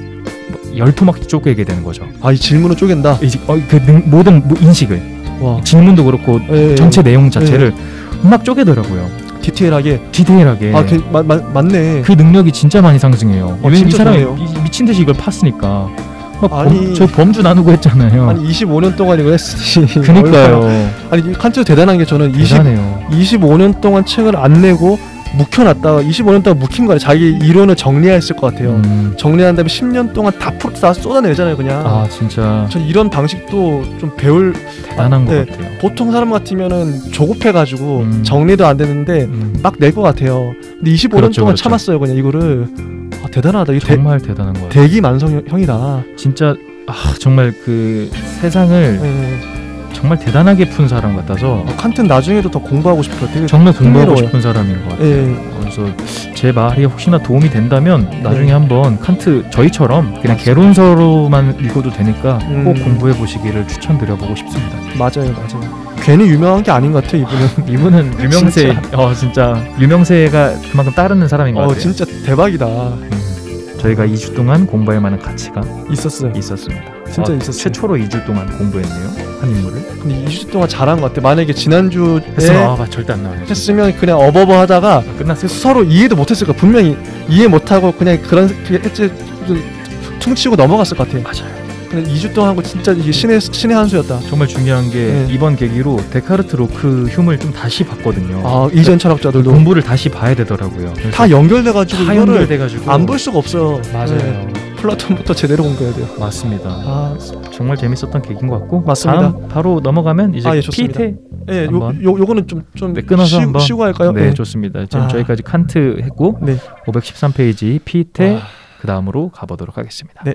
열토막히 쪼개게 되는 거죠. 이 질문을 쪼갠다. 모든 인식을 질문도 그렇고 전체 내용 자체를 막 쪼개더라고요. 디테일하게. 맞네. 그 능력이 진짜 많이 상승해요. 이 사람이 미친 듯이 이걸 팠으니까. 저 범주 나누고 했잖아요. 아니 25년 동안 이거 했으니. 그니까요. 아니 칸트 대단한 게 저는 대단해요. 25년 동안 책을 안 내고 묵혀놨다가 25년 동안 묵힌 거예요. 자기 이론을 정리했을 것 같아요. 정리한 다음에 10년 동안 다 쏟아내잖아요, 그냥. 진짜. 전 이런 방식도 좀 배울 대단한 것 같아요. 보통 사람 같으면은 조급해가지고 정리도 안 되는데 막 낼 것 같아요. 근데 25년 동안 참았어요, 그냥 이거를. 대단하다. 정말 대단한 거예요. 대기만성형이다. 진짜 정말 그 세상을 정말 대단하게 푼 사람 같아서 칸트는 나중에도 더 공부하고 싶어요. 되게 정말 공부하고 싶은 사람인 것 같아요. 그래서 제 말이 혹시나 도움이 된다면 나중에 한번 칸트 저희처럼 그냥 개론서로만 읽어도 되니까 꼭 공부해 보시기를 추천드려보고 싶습니다. 맞아요. 괜히 유명한 게 아닌 것 같아요. 이분은 유명세. 진짜 유명세가 그만큼 따르는 사람인 것 같아요. 진짜 대박이다. 저희가 2주 동안 공부할 만한 가치가 있었습니다. 진짜 있었어요. 최초로 2주 동안 공부했네요, 한 인물을. 근데 2주 동안 잘한 것 같아. 만약에 지난주에 절대 안 나와요. 했으면 그냥 어버버 하다가 끝났어요. 서로 이해도 못했을 거야. 분명히 이해 못하고 그냥 그런 퉁치고 넘어갔을 것 같아. 맞아요. 근데 2주 동안 하고 진짜 이게 신의 한 수였다. 정말 중요한 게 이번 계기로 데카르트, 로크, 휴물 좀 다시 봤거든요. 이전 철학자들도 공부를 다시 봐야 되더라고요. 다 연결돼가지고 이거를 안 볼 수가 없어요. 맞아요. 플라톤부터 제대로 공부해야 돼요. 맞습니다. 정말 재밌었던 계기인 것 같고. 맞습니다. 다음 바로 넘어가면 이제 피테. 요거는 좀 끊어서 한번 쉬고 할까요? 네, 좋습니다. 지금 저희까지 칸트 했고 513페이지 피테 그 다음으로 가보도록 하겠습니다. 네.